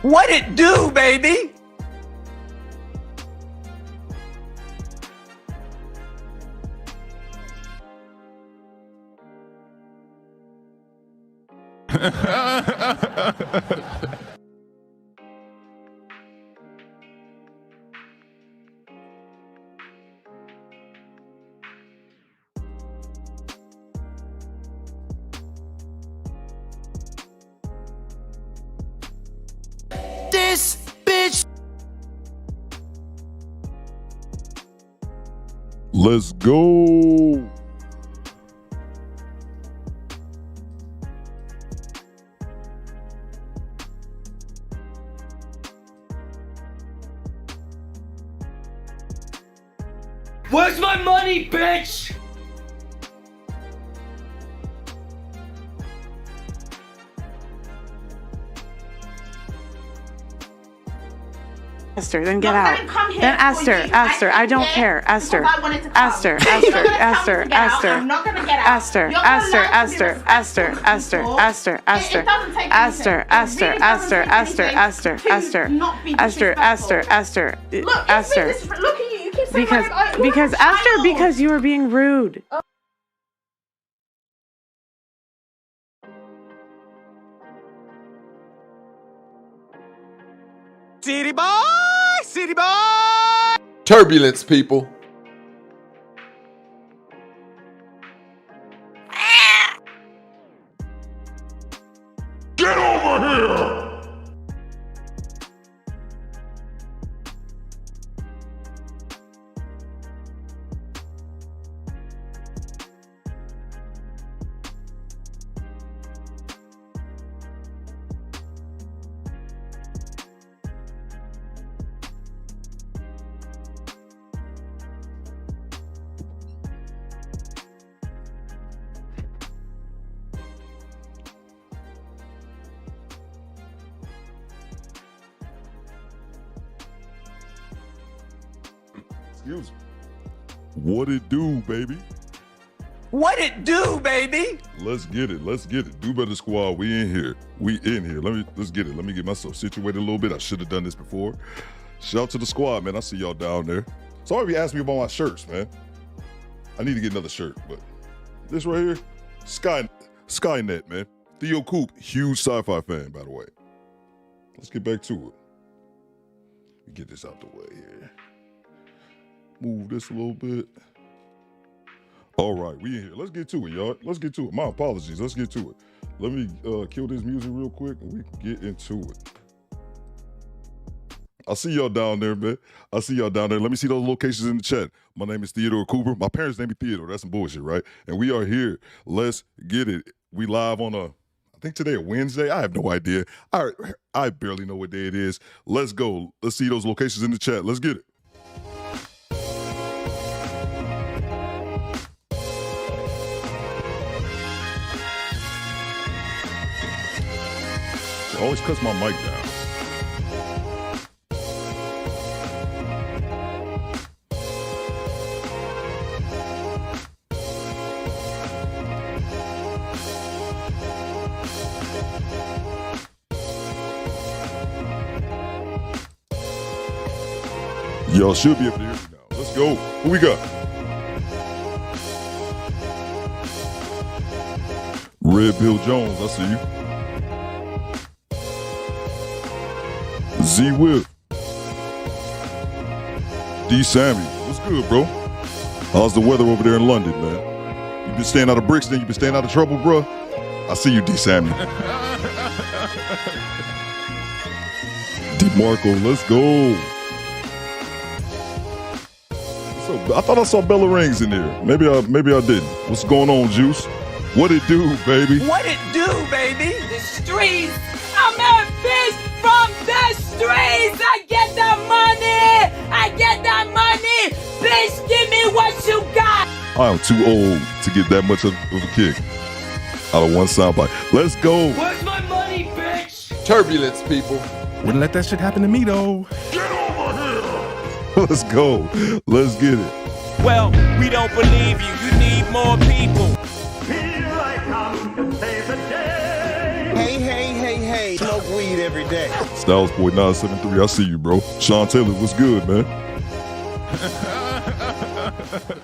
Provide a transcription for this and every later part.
What it do, baby? This bitch. Let's go. Where's my money, bitch? Esther, then get out. Then Esther, I don't care. Esther, Esther, Esther, I'm not gonna get out. Esther, Esther, Esther, Esther, Esther, Esther, Esther, Esther, Esther, Esther, Esther, Esther, Esther, Esther, Esther, Esther, Esther. Look at you. You keep saying Because Esther, because you were being rude. City boy, city boy. Turbulence, people. Get over here! Excuse me. What it do, baby? What it do, baby? Let's get it. Let's get it. DoBetterSquad, we in here. We in here. Let's get it. Let me get myself situated a little bit. I should have done this before. Shout out to the squad, man. I see y'all down there. Sorry if you asked me about my shirts, man. I need to get another shirt, but this right here, Skynet, man. Theo Coop, huge sci-fi fan, by the way. Let's get back to it. Let me get this out the way here. Move this a little bit. All right, we in here. Let's get to it, y'all. Let's get to it. My apologies. Let's get to it. Let me kill this music real quick and we can get into it. I see y'all down there, man. I see y'all down there. Let me see those locations in the chat. My name is Theodore Cooper. My parents' name is Theodore. That's some bullshit, right? And we are here. Let's get it. We live on I think today a Wednesday. I have no idea. I barely know what day it is. Let's go. Let's see those locations in the chat. Let's get it. It always cuts my mic down. Y'all should be able to hear me now. Let's go. Who we got? Red Bill Jones, I see you. Z Whip. D Sammy. What's good, bro? How's the weather over there in London, man? You been staying out of Brixton? You been staying out of trouble, bro? I see you, D Sammy. DeMarco, let's go. I thought I saw Bella Rings in there. Maybe I didn't. What's going on, Juice? What it do, baby? What it do, baby? The streets. I'm a bitch from the streets. I get that money. I get that money. Bitch, give me what you got. I am too old to get that much of a kick out of one soundbite. Let's go. Where's my money, bitch? Turbulence, people. Wouldn't let that shit happen to me, though. Get over here. Let's go. Let's get it. Well, we don't believe you. You need more people. Hey, day, smoke weed every day. Styles Boy 973, I see you, bro. Sean Taylor, what's good, man?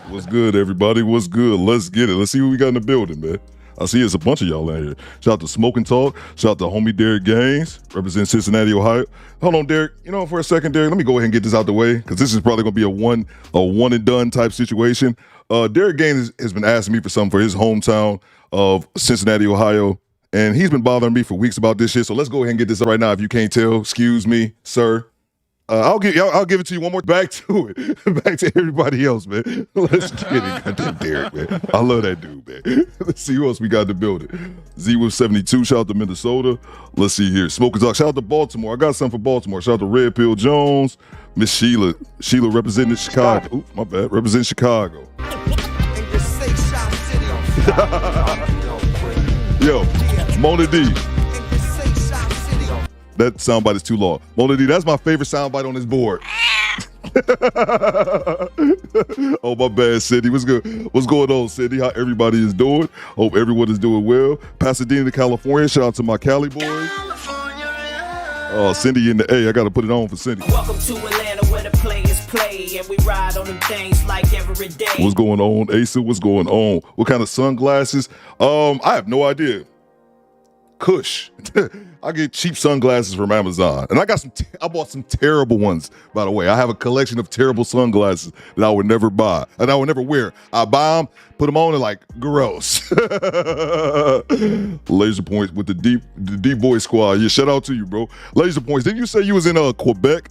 What's good, everybody? What's good? Let's get it. Let's see who we got in the building, man. I see it's a bunch of y'all in here. Shout out to Smoking Talk. Shout out to homie Derek Gaines, represent Cincinnati, Ohio. Hold on, Derek. You know, for a second, Derek, let me go ahead and get this out the way because this is probably going to be a one and done type situation. Derek Gaines has been asking me for something for his hometown of Cincinnati, Ohio, and he's been bothering me for weeks about this shit. So let's go ahead and get this up right now. If you can't tell, excuse me, sir. I'll give it to you one more. Back to it. Back to everybody else, man. Let's get it. Goddamn Derek, man. I love that dude, man. Let's see who else we got in the building. Z-Wolf72, shout out to Minnesota. Let's see here. Smoking Talk, shout out to Baltimore. I got something for Baltimore. Shout out to Red Pill Jones. Miss Sheila. Sheila representing Chicago. Oops, my bad. Representing Chicago. Yo, Mona D. That soundbite is too long. Mona D, that's my favorite soundbite on this board. Oh, my bad, Cindy. What's good? What's going on, Cindy? How everybody is doing? Hope everyone is doing well. Pasadena, California. Shout out to my Cali boys. Oh, Cindy in the A. I got to put it on for Cindy. Welcome to Atlanta where the players play and we ride on them things like every day. What's going on, Asa? What's going on? What kind of sunglasses? I have no idea. Kush. I get cheap sunglasses from Amazon, and I bought some terrible ones. By the way, I have a collection of terrible sunglasses that I would never buy and I would never wear. I buy them, put them on, and like gross. Laser Points with the deep voice squad. Yeah, shout out to you, bro. Laser Points. Didn't you say you was in Quebec?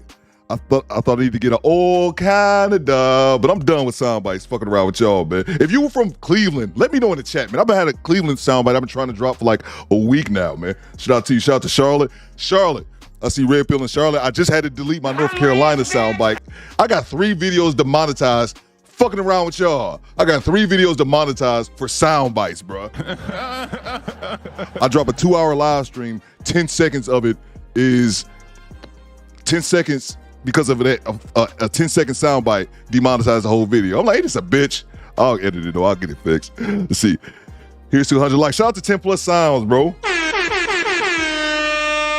I thought I need to get an old Canada, but I'm done with soundbites fucking around with y'all, man. If you were from Cleveland, let me know in the chat, man. I've been had a Cleveland soundbite I've been trying to drop for like a week now, man. Shout out to you. Shout out to Charlotte. Charlotte, I see Red Pill in Charlotte. I just had to delete my North Carolina soundbite. I got 3 videos demonetized fucking around with y'all. I got 3 videos demonetized for soundbites, bro. I drop a 2-hour live stream. 10 seconds of it is 10 seconds. Because of that, a 10-second soundbite demonetized the whole video. I'm like, hey, this a bitch. I'll edit it, though. I'll get it fixed. Let's see. Here's 200 likes. Shout out to 10 Plus Sounds, bro.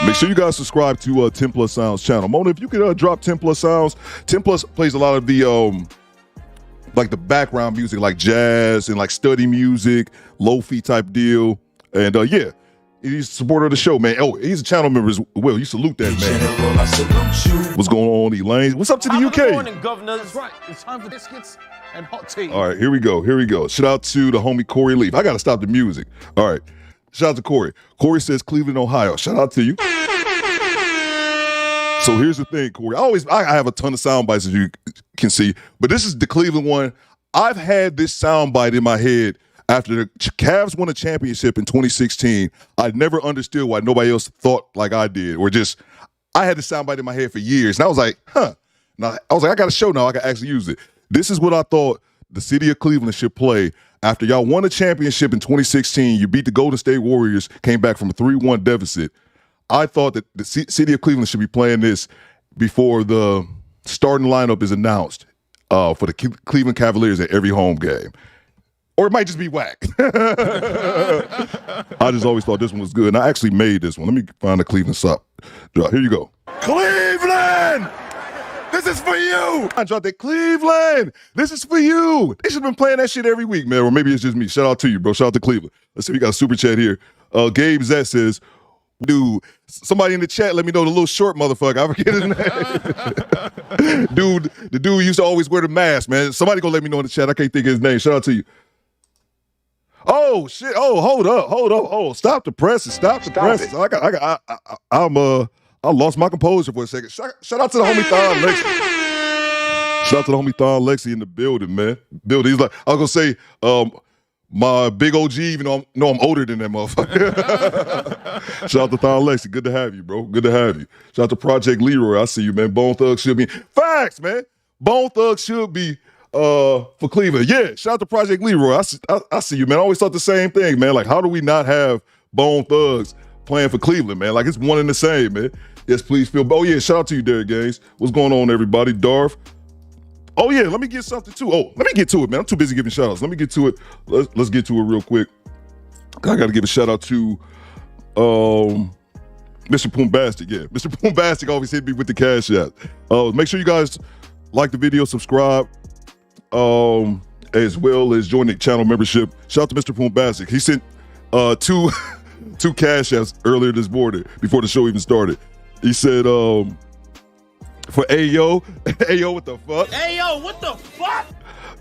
Make sure you guys subscribe to 10 Plus Sounds channel. Mona, if you could drop 10 Plus Sounds. 10 Plus plays a lot of the like the background music, like jazz and like study music, lo-fi type deal. And yeah. He's a supporter of the show, man. Oh, he's a channel member as well. You salute that, man. What's going on, Elaine? What's up to the UK? Good morning, Governor. That's right. It's time for biscuits and hot tea. All right, here we go. Here we go. Shout out to the homie Corey Leaf. I got to stop the music. All right. Shout out to Corey. Corey says Cleveland, Ohio. Shout out to you. So here's the thing, Corey. I have a ton of sound bites, as you can see, but this is the Cleveland one. I've had this sound bite in my head after the Cavs won a championship in 2016. I never understood why nobody else thought like I did, or just, I had this soundbite in my head for years. And I was like, Now, I was like, I got a show now. I can actually use it. This is what I thought the city of Cleveland should play after y'all won a championship in 2016. You beat the Golden State Warriors, came back from a 3-1 deficit. I thought that the city of Cleveland should be playing this before the starting lineup is announced for the Cleveland Cavaliers at every home game. Or it might just be whack. I just always thought this one was good. And I actually made this one. Let me find the Cleveland stop. Here you go. Cleveland! This is for you! I dropped that. Cleveland! This is for you! They should have been playing that shit every week, man. Or maybe it's just me. Shout out to you, bro. Shout out to Cleveland. Let's see, we got a super chat here. Gabe Zett says, dude, somebody in the chat let me know the little short motherfucker. I forget his name. Dude, the dude used to always wear the mask, man. Somebody go let me know in the chat. I can't think of his name. Shout out to you. Oh shit! Oh, hold up! Oh, stop the presses! Stop the presses! I lost my composure for a second. Shout out to the homie Thon Lexi. Shout out to the homie Thon Lexi in the building, man. He's like, I was gonna say, my big OG, even though I'm older than that motherfucker. Shout out to Thon Lexi. Good to have you, bro. Good to have you. Shout out to Project Leroy. I see you, man. Bone Thugs should be facts, man. Bone Thugs should be. For Cleveland. Yeah, shout out to Project Leroy. I see you, man. I always thought the same thing, man. Like, how do we not have Bone Thugs playing for Cleveland, man? Like, it's one and the same, man. Yes, please feel. Oh, yeah, shout out to you, Derek Gaines. What's going on, everybody? Darth. Oh, yeah, let me get something, too. Oh, let me get to it, man. I'm too busy giving shout-outs. Let me get to it. Let's get to it real quick. I got to give a shout-out to Mr. Poombastic, yeah. Mr. Poombastic always hit me with the cash app. Make sure you guys like the video, subscribe, as well as join the channel membership. Shout out to Mr. Poombastic. He sent two cash apps earlier this morning before the show even started. He said, for Ayo, Ayo, what the fuck? Ayo, what the fuck?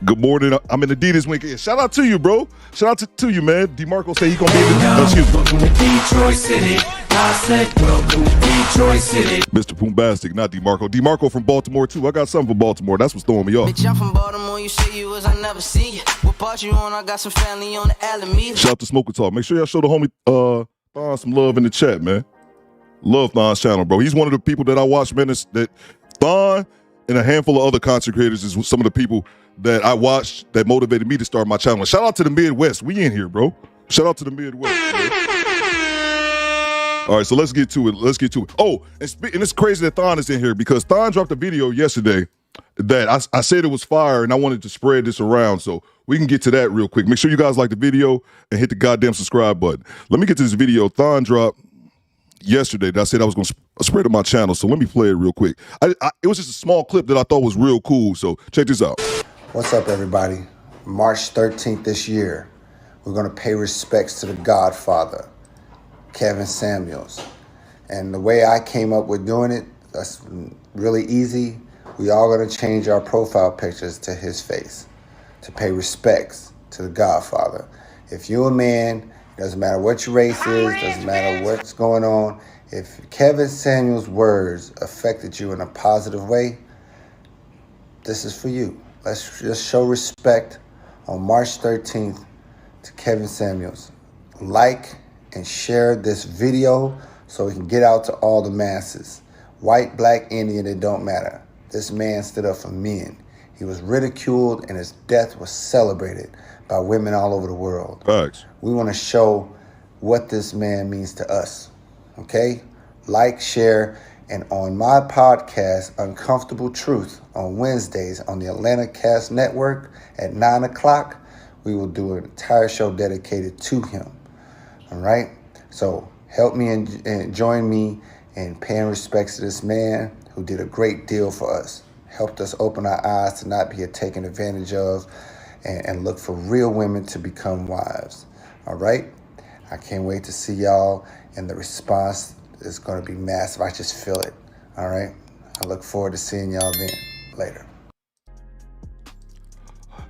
Good morning. I'm in Adidas Wink. Shout out to you, bro. Shout out to you, man. DeMarco said he gonna be in the excuse me. Welcome to Detroit City. I said, welcome to Detroit City. Mr. Poombastic, not DeMarco. DeMarco from Baltimore, too. I got something for Baltimore. That's what's throwing me off. Bitch, I'm from Baltimore. You say you was, I never see you. What part you on? I got some family on the Alameda. Shout out to Smoker Talk. Make sure y'all show the homie Thon some love in the chat, man. Love Thon's channel, bro. He's one of the people that I watch, man. That Thon and a handful of other content creators is some of the people that I watched that motivated me to start my channel. Shout out to the Midwest. We in here, bro. Shout out to the Midwest, bro. All right, so let's get to it. Let's get to it. Oh, and it's crazy that Thon is in here because Thon dropped a video yesterday that I said it was fire and I wanted to spread this around. So we can get to that real quick. Make sure you guys like the video and hit the goddamn subscribe button. Let me get to this video. Thon dropped yesterday that I said I was going to spread on my channel. So let me play it real quick. It was just a small clip that I thought was real cool. So check this out. What's up, everybody? March 13th this year, we're going to pay respects to the Godfather, Kevin Samuels. And the way I came up with doing it, that's really easy. We all going to change our profile pictures to his face to pay respects to the Godfather. If you're a man, it doesn't matter what your race is, doesn't matter what's going on. If Kevin Samuels' words affected you in a positive way, this is for you. Let's just show respect on March 13th to Kevin Samuels. Like and share this video so we can get out to all the masses. White, black, Indian, it don't matter. This man stood up for men. He was ridiculed and his death was celebrated by women all over the world. Thanks. We want to show what this man means to us. Okay? Like, share, and on my podcast, Uncomfortable Truth, on Wednesdays on the Atlanta Cast Network at 9 o'clock, we will do an entire show dedicated to him. All right? So help me and join me in paying respects to this man who did a great deal for us. Helped us open our eyes to not be taken advantage of and look for real women to become wives. All right? I can't wait to see y'all, and the response is going to be massive. I just feel it. All right? I look forward to seeing y'all then. Later.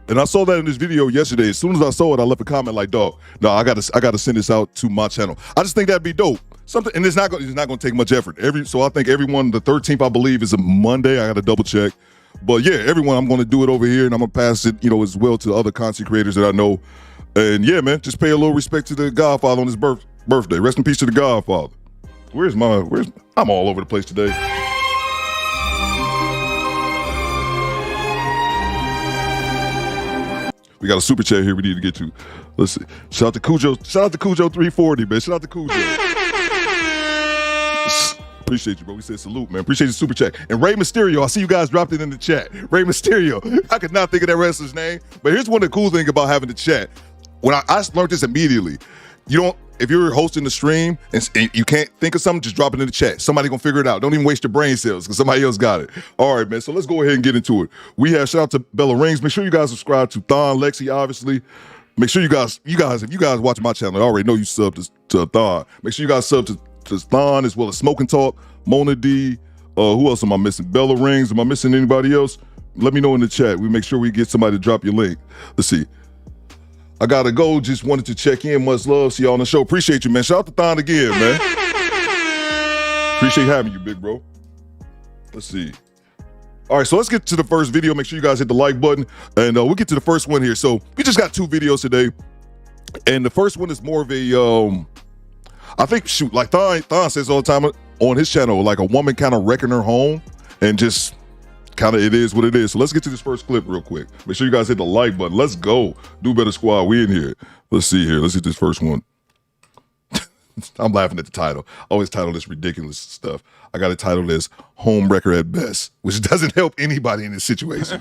And I saw that in this video yesterday. As soon as I saw it, I left a comment like, "Dog, no, I gotta send this out to my channel." I just think that'd be dope. Something, and it's not gonna take much effort. So I think everyone, the 13th, I believe, is a Monday. I gotta double check. But yeah, everyone, I'm gonna do it over here, and I'm gonna pass it, as well to other content creators that I know. And yeah, man, just pay a little respect to the Godfather on his birthday. Rest in peace to the Godfather. I'm all over the place today. We got a super chat here we need to get to. Let's see. Shout out to Cujo. Shout out to Cujo 340, man. Shout out to Cujo. Appreciate you, bro. We said salute, man. Appreciate the super chat. And Rey Mysterio, I see you guys dropped it in the chat. Rey Mysterio. I could not think of that wrestler's name. But here's one of the cool things about having the chat. When I learned this immediately, if you're hosting the stream and you can't think of something, just drop it in the chat. Somebody gonna figure it out. Don't even waste your brain cells because somebody else got it. All right, man. So let's go ahead and get into it. We have shout out to Bella Rings. Make sure you guys subscribe to Thon, Lexi, obviously. Make sure if you guys watch my channel, I already know you sub to Thon. Make sure you guys sub to Thon as well as Smoking Talk, Mona D. Who else am I missing? Bella Rings. Am I missing anybody else? Let me know in the chat. We make sure we get somebody to drop your link. Let's see. I gotta go. Just wanted to check in. Much love. See y'all on the show. Appreciate you, man. Shout out to Thon again, man. Appreciate having you, big bro. Let's see. All right, so let's get to the first video. Make sure you guys hit the like button, and we'll get to the first one here. So we just got 2 videos today, and the first one is more of a, I think, like Thon says all the time on his channel, like a woman kind of wrecking her home, and just kind of it is what it is. So let's get to this first clip real quick. Make sure you guys hit the like button. Let's go. DoBetterSquad, we in here. Let's see here. Let's hit this first one. I'm laughing at the title. I always title this ridiculous stuff. I got it titled as Homewrecker at Best, which doesn't help anybody in this situation.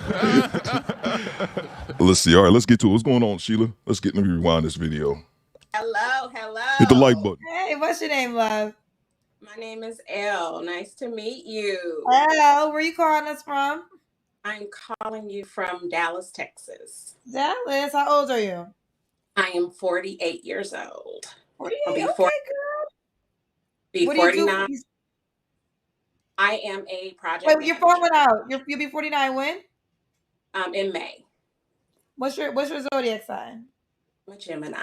Let's see. All right, let's get to it. What's going on, Sheila? Let me rewind this video. Hello. Hit the like button. Hey, what's your name, love? My name is Elle. Nice to meet you. Elle, where are you calling us from? I'm calling you from Dallas, Texas. Dallas, how old are you? I am 48 years old. 48, I'll be okay, girl. Be What 49. do you do? I am a project Wait, manager. your phone went out. You'll be 49 when? In May. What's your zodiac sign? I'm a Gemini.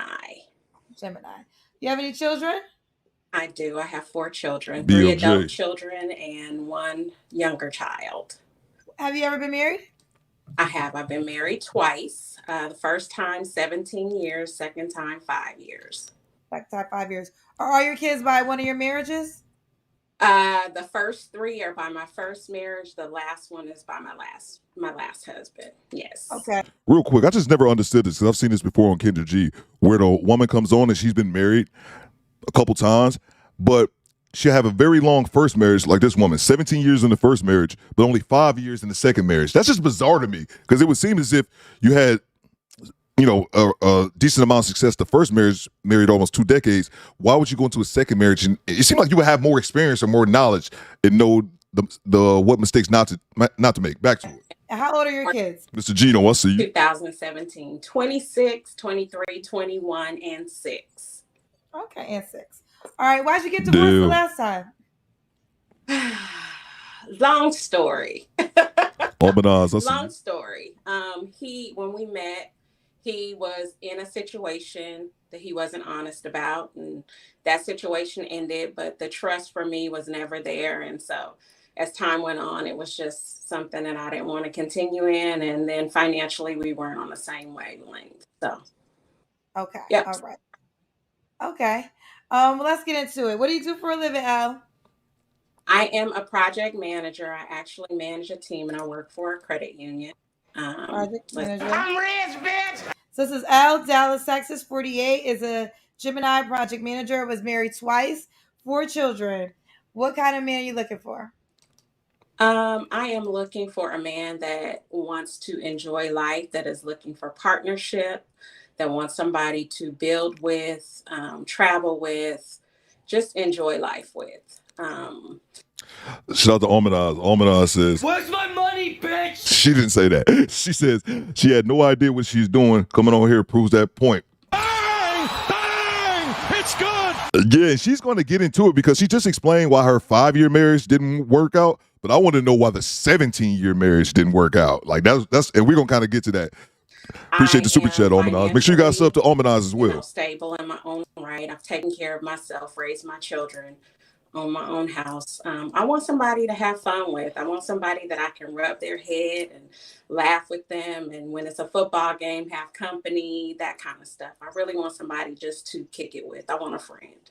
Gemini. You have any children? I do. I have 4 children, BLJ. 3 adult children and 1 younger child. Have you ever been married? I have. I've been married twice. The first time, 17 years. Second time, 5 years. Second time, 5 years. Are all your kids by one of your marriages? The first 3 are by my first marriage. The last one is by my last husband. Yes. Okay. Real quick, I just never understood this because I've seen this before on Kendra G, where the woman comes on and she's been married a couple times, but she'll have a very long first marriage, like this woman, 17 years in the first marriage, but only 5 years in the second marriage. That's just bizarre to me because it would seem as if you had, a decent amount of success the first marriage, married almost 2 decades. Why would you go into a second marriage? And it seemed like you would have more experience or more knowledge and know the what mistakes not to make. Back to it. How old are your kids? Mr. Gino, I see you. 2017, 26, 23, 21, and 6. Okay, and 6. All right, why'd you get divorced the last time? Long story. Long story. When we met, he was in a situation that he wasn't honest about, and that situation ended, but the trust for me was never there. And so as time went on, it was just something that I didn't want to continue in. And then financially, we weren't on the same wavelength. So. Okay. Yep. All right. Okay. Well, let's get into it. What do you do for a living, Al? I am a project manager. I actually manage a team and I work for a credit union. Project manager. I'm rich, bitch. So this is Al, Dallas, Texas, 48, is a Gemini project manager, was married twice, 4 children. What kind of man are you looking for? I am looking for a man that wants to enjoy life, that is looking for partnership, that wants somebody to build with, travel with, just enjoy life with. Shout out to Almanaz. Almanaz says, "Where's my money, bitch?" She didn't say that. She says she had no idea what she's doing. Coming on here proves that point. Bang! Bang! It's good! Yeah, she's going to get into it because she just explained why her 5-year marriage didn't work out. But I want to know why the 17-year marriage didn't work out. Like that's and we're going to kind of get to that. Appreciate the super chat, Almanaz. Make sure you guys sub to Almanaz as well. Stable in my own right. I've taken care of myself, raised my children, own my own house. I want somebody to have fun with. I want somebody that I can rub their head and laugh with them. And when it's a football game, have company, that kind of stuff. I really want somebody just to kick it with. I want a friend.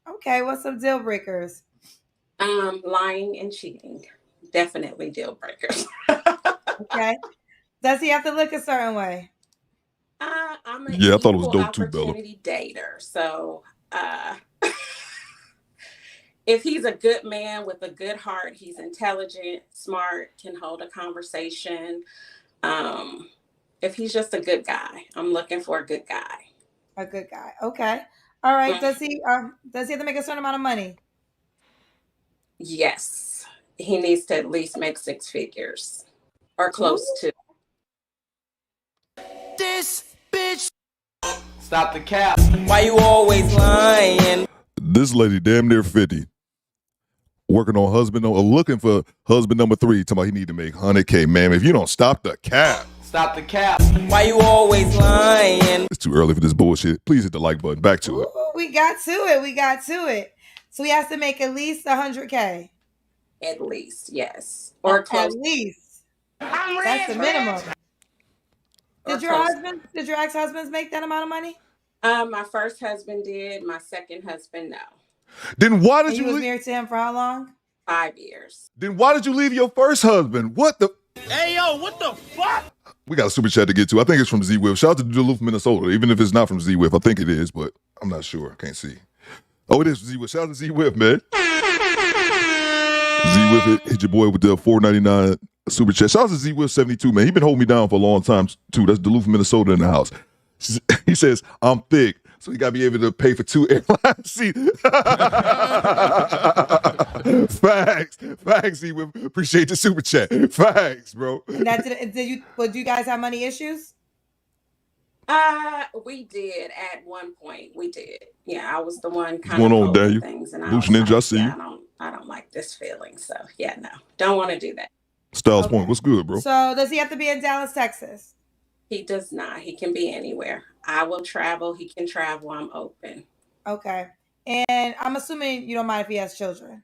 Okay, what's some deal breakers? Lying and cheating. Definitely deal breakers. Okay. Does he have to look a certain way? I'm an I thought it was dope too, Bella. opportunity dater. So if he's a good man with a good heart, he's intelligent, smart, can hold a conversation. If he's just a good guy, I'm looking for a good guy. A good guy. Okay. All right. Does he have to make a certain amount of money? Yes. He needs to at least make 6 figures or close to. This bitch. Stop the cap. Why you always lying? This lady damn near 50. Working on looking for husband number 3. Talking about he need to make 100K. Man, if you don't stop the cap. Stop the cap. Why you always lying? It's too early for this bullshit. Please hit the like button. Back to it. We got to it. So he has to make at least 100K. At least, yes. Or close. At least. That's the minimum. Did your ex-husbands make that amount of money? My first husband did. My second husband, no. Then why did you was married to him for how long? 5 years. Then why did you leave your first husband? What the? Hey, yo, what the fuck? We got a super chat to get to. I think it's from Z-Whiff. Shout out to Duluth, Minnesota. Even if it's not from Z-Whiff, I think it is, but I'm not sure. I can't see. Oh, it is Z-Whiff. Shout out to Z-Whiff, man. Z-Whiff hit your boy with the $4.99 super chat. Shout out to Z-Whiff 72, man. He been holding me down for a long time, too. That's Duluth, Minnesota in the house. He says, I'm thick, so he got to be able to pay for 2 airline seats. Facts. Facts, E. Appreciate the super chat. Facts, bro. And that did you guys have money issues? We did at one point. We did. Yeah, I was the one kind of holding things, and Boost Ninja, I see you. I don't like this feeling. So yeah, no, don't want to do that. Styles Point, what's good, bro? So does he have to be in Dallas, Texas? He does not. He can be anywhere. I will travel. He can travel. I'm open. Okay. And I'm assuming you don't mind if he has children.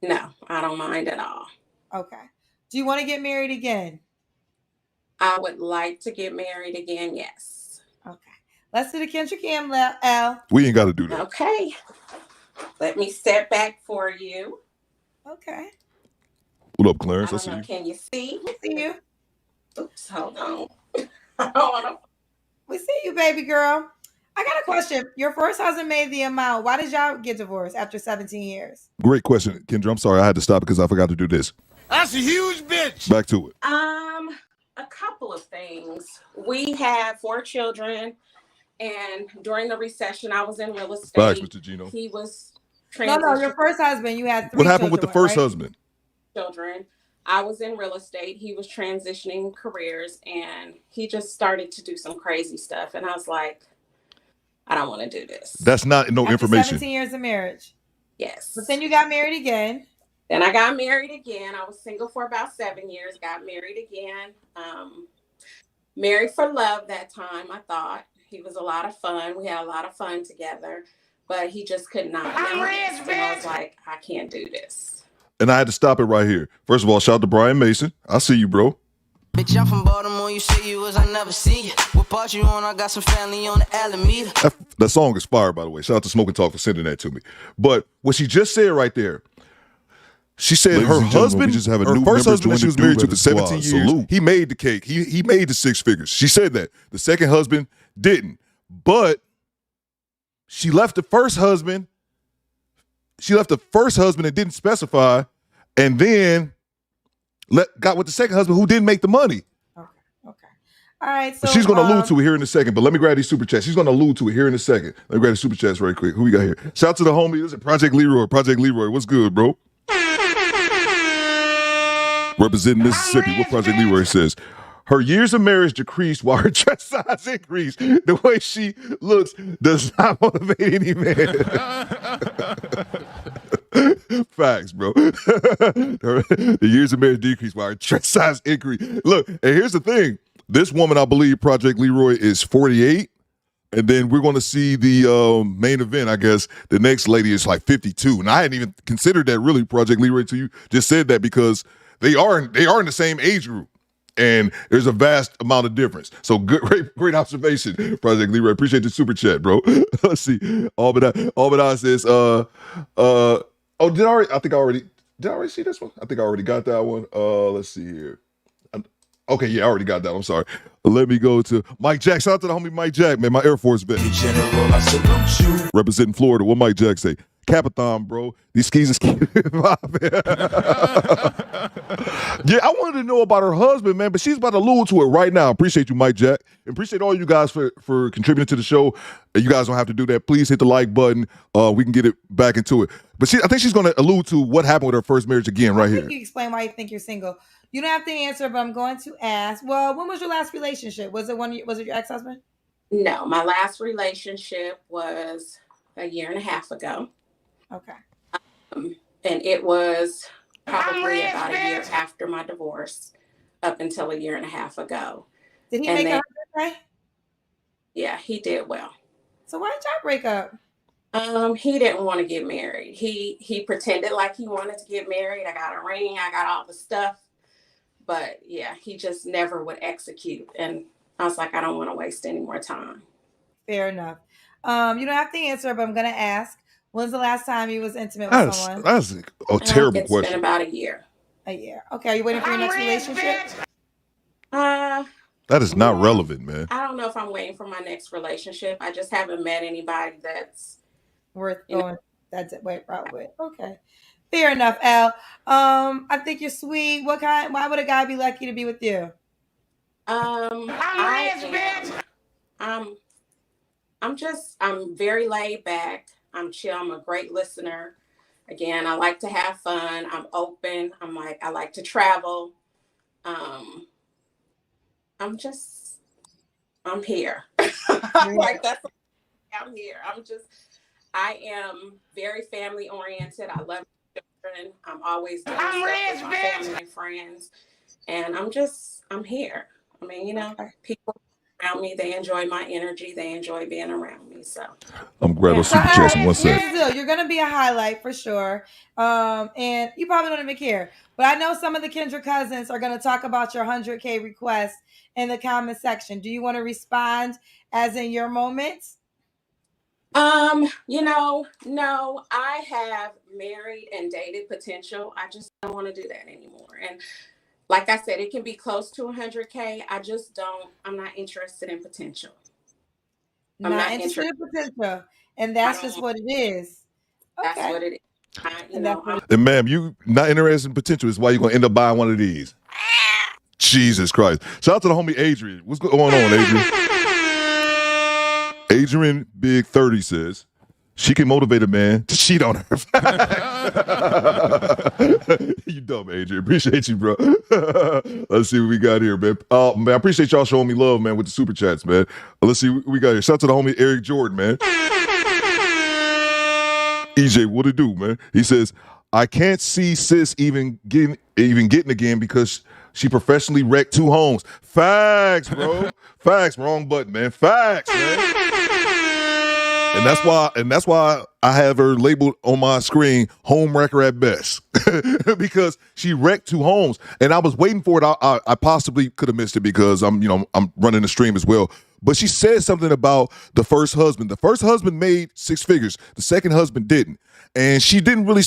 No, I don't mind at all. Okay. Do you want to get married again? I would like to get married again, yes. Okay. Let's do the Kendrick Cam, Al. We ain't got to do that. Okay. Let me step back for you. Okay. What up, Clarence? I don't know. Can you see? We see you. Oops, hold on. I don't want to. We see you, baby girl. I got a question. Your first husband made the amount. Why did y'all get divorced after 17 years? Great question, Kendra. I'm sorry I had to stop because I forgot to do this. That's a huge bitch. Back to it. A couple of things. We had 4 children, and during the recession, I was in real estate. Facts, Mr. Gino. He was No, your first husband, you had 3 What happened children, with the first right? husband? Children. I was in real estate. He was transitioning careers, and he just started to do some crazy stuff. And I was like, I don't want to do this. That's not no After information. 17 years of marriage. Yes. But then you got married again. Then I got married again. I was single for about 7 years, got married again. Married for love that time, I thought. He was a lot of fun. We had a lot of fun together, but he just could not. And I was like, I can't do this. And I had to stop it right here. First of all, shout out to Brian Mason. I see you, bro. Bitch, I'm from Baltimore. You say you was, I never see you. What part you on? I got some family on the Alameda. That song is fire, by the way. Shout out to Smoke and Talk for sending that to me. But what she just said right there, she said her husband, her first husband that she was married to for 17 years, salute. He made the cake. He made the 6 figures. She said that. The second husband didn't. But she left the first husband. She left the first husband and didn't specify, and then got with the second husband who didn't make the money. Okay. All right. So she's going to allude to it here in a second, but let me grab these super chats. She's going to allude to it here in a second. Let me grab the super chats right quick. Who we got here? Shout out to the homie. This is Project Leroy. Project Leroy. What's good, bro? Representing Mississippi. What Project Leroy says. Her years of marriage decreased while her chest size increased. The way she looks does not motivate any man. Facts, bro. The years of marriage decreased while her chest size increased. Look, and here's the thing. This woman, I believe, Project Leroy, is 48. And then we're going to see the main event, I guess. The next lady is like 52. And I hadn't even considered that really, Project Leroy, until you just said that, because they are in the same age group. And there's a vast amount of difference. So great observation, Project Leroy. Appreciate the super chat, bro. Let's see. Albeda says, did I already see this one? I think I already got that one. Let's see here. Okay, yeah, I already got that. I'm sorry. Let me go to Mike Jack. Shout out to the homie Mike Jack, man, my Air Force vet. General, I salute you. Representing Florida. What Mike Jack say? Capathon, bro. These skis are ski. Yeah, I wanted to know about her husband, man, but she's about to allude to it right now. Appreciate you, Mike Jack. Appreciate all you guys for contributing to the show. You guys don't have to do that. Please hit the like button. We can get it back into it. But I think she's going to allude to what happened with her first marriage again right here. You explain why you think you're single. You don't have to answer, but I'm going to ask. Well, when was your last relationship? Was it your ex-husband? No, my last relationship was a year and a half ago. Okay. And it was probably about a year after my divorce, up until a year and a half ago. Did he make her okay? Yeah, he did well. So why did y'all break up? He didn't want to get married. He pretended like he wanted to get married. I got a ring. I got all the stuff. But yeah, he just never would execute. And I was like, I don't want to waste any more time. Fair enough. You don't have to answer, but I'm going to ask. When's the last time you was intimate with someone? That's a terrible question. It's been about a year. A year. Okay. Are you waiting for your next relationship? That is not relevant, man. I don't know if I'm waiting for my next relationship. I just haven't met anybody that's worth going. That's it. Wait, probably. Okay. Fair enough, Al. I think you're sweet. Why would a guy be lucky to be with you? I'm very laid back. I'm chill. I'm a great listener. again, I like to have fun. I'm open. I like to travel. I'm here. I'm here. I am very family oriented. I love children. I'm always doing stuff with my family and friends. And I'm here. I mean, people around me, they enjoy my energy. They enjoy being around me. So I'm glad I'll see you, Jason. One sec. You're going to be a highlight for sure. And you probably don't even care. But I know some of the Kendra cousins are going to talk about your 100K request in the comment section. Do you want to respond as in your moments? No, I have married and dated potential. I just don't want to do that anymore. And like I said, it can be close to 100K. I'm not interested in potential. I'm not interested in potential. And that's just what it is. That's what it is. And ma'am, you not interested in potential is why you're gonna end up buying one of these. Jesus Christ. Shout out to the homie Adrian. What's going on, Adrian? Adrian Big 30 says she can motivate a man to cheat on her. You dumb, Adrian. Appreciate you, bro. Let's see what we got here, man. Man, I appreciate y'all showing me love, man, with the super chats, man. Let's see what we got here. Shout out to the homie Eric Jordan, man. EJ, what it do, man? He says, I can't see sis even getting again because she professionally wrecked 2 homes. Facts, bro. Facts. Wrong button, man. Facts, man. And that's why I have her labeled on my screen homewrecker at best. Because she wrecked 2 homes. And I was waiting for it. I possibly could have missed it because I'm running the stream as well. But she said something about the first husband. The first husband made 6 figures. The second husband didn't. And she didn't really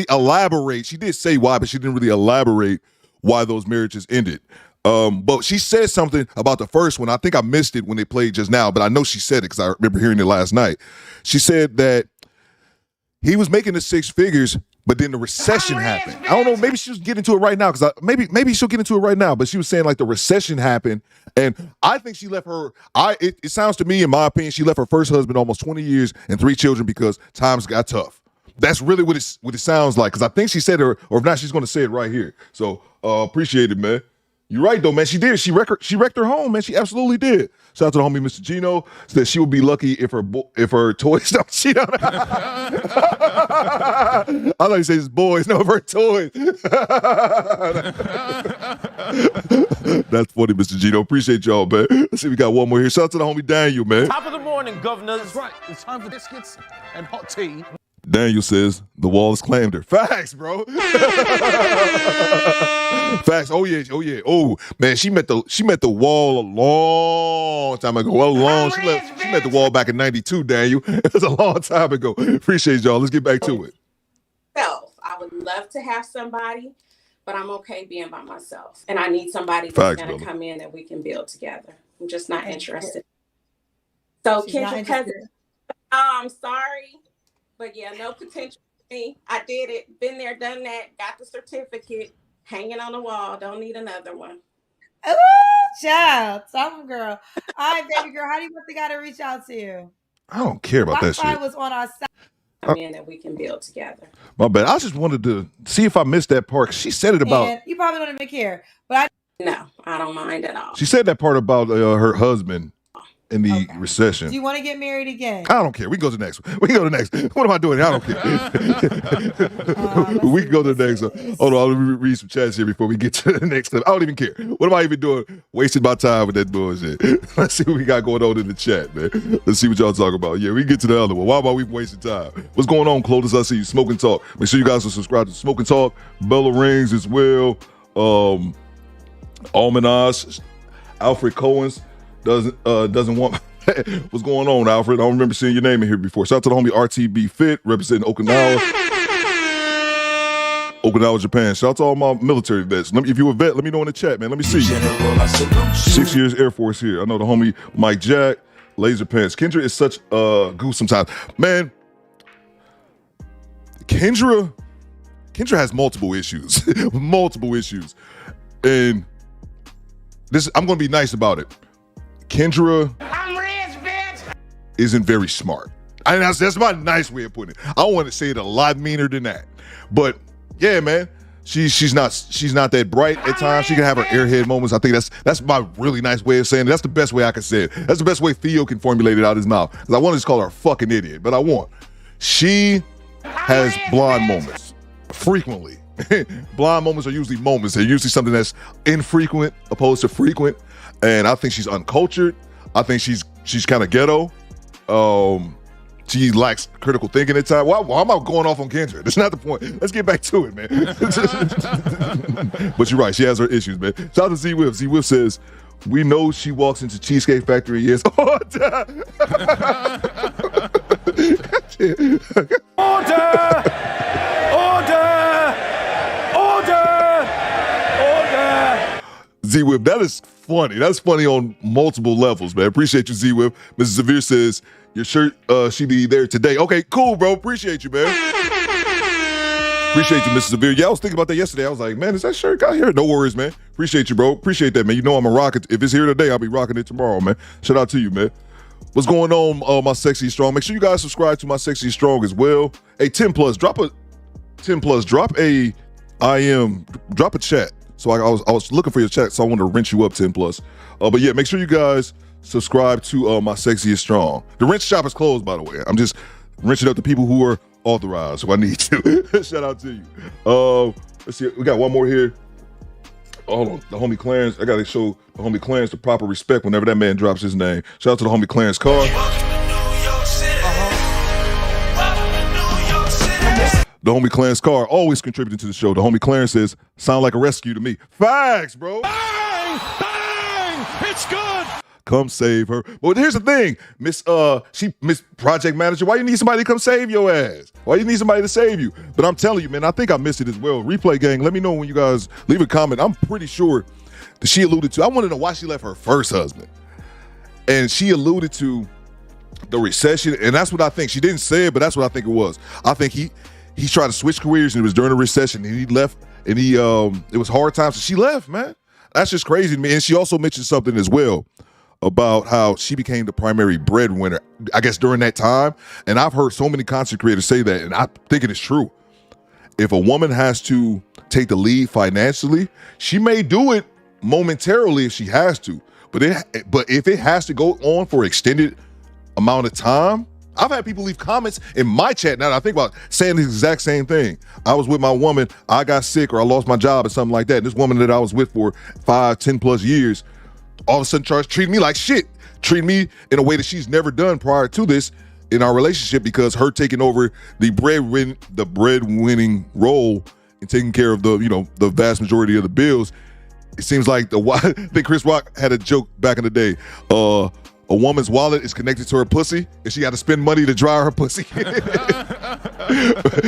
elaborate. She did say why, but she didn't really elaborate why those marriages ended. But she said something about the first one. I think I missed it when they played just now, but I know she said it because I remember hearing it last night. She said that he was making the 6 figures, but then the recession happened. I don't know. Maybe she was getting to it right now because maybe she'll get into it right now. But she was saying like the recession happened, and I think she left her. It sounds to me, in my opinion, she left her first husband almost 20 years and 3 children because times got tough. That's really what it sounds like. Because I think she said or if not, she's going to say it right here. So appreciate it, man. You're right, though, man. She did. She wrecked her home, man. She absolutely did. Shout out to the homie, Mr. Gino. Said she would be lucky if her toys don't cheat on her. I thought you say his boys, no, of her toys. That's funny, Mr. Gino. Appreciate y'all, man. Let's see, we got one more here. Shout out to the homie Daniel, man. Top of the morning, governor. That's right. It's time for biscuits and hot tea. Daniel says the wall has claimed her. Facts, bro. Facts. Oh yeah. Oh man, she met the wall a long time ago. She met the wall back in '92. Daniel, it was a long time ago. Appreciate y'all. Let's get back to it. I would love to have somebody, but I'm okay being by myself, and I need somebody that's going to come in that we can build together. I'm just not interested. So Kendra cousin, I'm sorry. But yeah, no potential for me. I did it. Been there, done that. Got the certificate. Hanging on the wall. Don't need another one. Ooh, child. Some girl. All right, baby girl. How do you want the guy to reach out to you? I don't care about that shit. Was on our side. That we can build together. My bad. I just wanted to see if I missed that part. She said it about. And you probably don't even care. But No, I don't mind at all. She said that part about her husband. In the recession. Do you want to get married again? I don't care. We can go to the next one. We can go to the next. What am I doing? I don't care. We can go to the next one. Hold on, let me read some chats here before we get to the next clip. I don't even care. What am I even doing? Wasting my time with that bullshit. Let's see what we got going on in the chat, man. Let's see what y'all talking about. Yeah, we can get to the other one. Why am I even wasting time? What's going on, Clotus? I see you. Smoke and Talk. Make sure you guys are subscribed to Smoke and Talk. Bella rings as well. Almanaz. Alfred Cohen's. Doesn't want. What's going on, Alfred? I don't remember seeing your name in here before. Shout out to the homie RTB Fit representing Okinawa, Japan. Shout out to all my military vets. If you're a vet, let me know in the chat, man. Let me see you. 6 years Air Force here. I know the homie Mike Jack, Laser Pants. Kendra is such a goof sometimes, man. Kendra has multiple issues, and this I'm gonna be nice about it. Kendra isn't very smart. I mean, that's my nice way of putting it. I want to say it a lot meaner than that. But yeah, man, she's not that bright at times. She can have her airhead moments. I think that's my really nice way of saying it. That's the best way I can say it. That's the best way Theo can formulate it out of his mouth. Because I want to just call her a fucking idiot, but I won't. She has blonde moments frequently. Blonde moments are usually moments. They're usually something that's infrequent opposed to frequent. And I think she's uncultured. I think she's kind of ghetto. She lacks critical thinking at times. Why am I going off on Kendra? That's not the point. Let's get back to it, man. But you're right. She has her issues, man. Shout out to Z-Whip. Z-Whip says, we know she walks into Cheesecake Factory years. Order! Z-Whip, that is funny. That's funny on multiple levels, man. Appreciate you, Z-Whip. Mrs. Zavir says, your shirt, she be there today. Okay, cool, bro. Appreciate you, man. Appreciate you, Mrs. Zavir. Yeah, I was thinking about that yesterday. I was like, man, is that shirt got here? No worries, man. Appreciate you, bro. Appreciate that, man. You know I'm a rocket. If it's here today, I'll be rocking it tomorrow, man. Shout out to you, man. What's going on, my Sexy Strong? Make sure you guys subscribe to my Sexy Strong as well. Hey, 10 plus, drop a chat. So I was looking for your chat, so I wanted to wrench you up 10 plus. But yeah, make sure you guys subscribe to my Sexy is Strong. The wrench shop is closed, by the way. I'm just wrenching up the people who are authorized, so I need to. Shout out to you. Let's see, we got one more here. Hold on, the homie Clarence. I gotta show the homie Clarence the proper respect whenever that man drops his name. Shout out to the homie Clarence Carr. The homie Clarence Carr always contributing to the show. The homie Clarence says, sound like a rescue to me. Facts, bro. Bang! Bang! It's good! Come save her. But here's the thing, Miss Project Manager, why you need somebody to come save your ass? Why you need somebody to save you? But I'm telling you, man, I think I missed it as well. Replay gang, let me know when you guys leave a comment. I'm pretty sure that she alluded to, I want to know why she left her first husband. And she alluded to the recession, and that's what I think. She didn't say it, but that's what I think it was. I think he tried to switch careers, and it was during the recession, and he left, and it was hard times, so she left, man. That's just crazy to me. And she also mentioned something as well about how she became the primary breadwinner, I guess, during that time. And I've heard so many content creators say that, and I think it is true. If a woman has to take the lead financially, she may do it momentarily if she has to, but if it has to go on for an extended amount of time, I've had people leave comments in my chat now that I think about saying the exact same thing. I was with my woman, I got sick or I lost my job or something like that. And this woman that I was with for 5, 10 plus years, all of a sudden starts treating me like shit, treating me in a way that she's never done prior to this in our relationship, because her taking over the breadwinning role and taking care of the vast majority of the bills. It seems like I think Chris Rock had a joke back in the day. A woman's wallet is connected to her pussy, and she got to spend money to dry her pussy.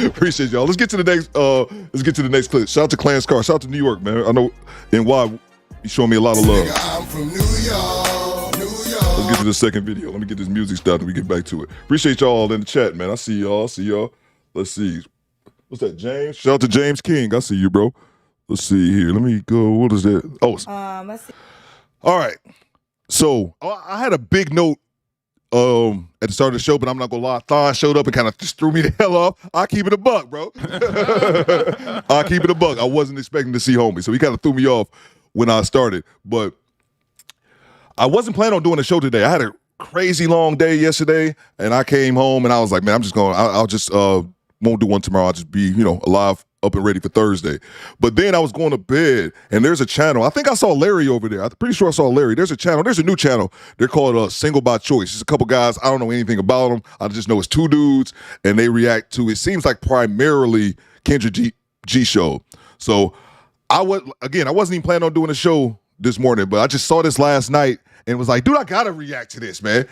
Appreciate y'all. Let's get to the next clip. Shout out to Clarence Carr. Shout out to New York, man. I know NY, you showing me a lot of love. I'm from New York, New York. Let's get to the second video. Let me get this music started and we get back to it. Appreciate y'all in the chat, man. I see y'all. Let's see. What's that, James? Shout out to James King. I see you, bro. Let's see here. Let me go. What is that? Oh, let's see. All right. So I had a big note at the start of the show, but I'm not gonna lie. Thon showed up and kind of just threw me the hell off. I'll keep it a buck, bro. I'll keep it a buck. I wasn't expecting to see homie, so he kind of threw me off when I started. But I wasn't planning on doing a show today. I had a crazy long day yesterday, and I came home and I was like, man, I'll just won't do one tomorrow. I'll just be, alive, up and ready for Thursday. But then I was going to bed, and there's a channel. I think I saw Larry over there. I'm pretty sure I saw Larry. There's a new channel. They're called Single by Choice. It's a couple guys. I don't know anything about them. I just know it's two dudes, and they react to, it seems like primarily Kendra G show. So I wasn't even planning on doing a show this morning, but I just saw this last night and was like, dude, I got to react to this, man.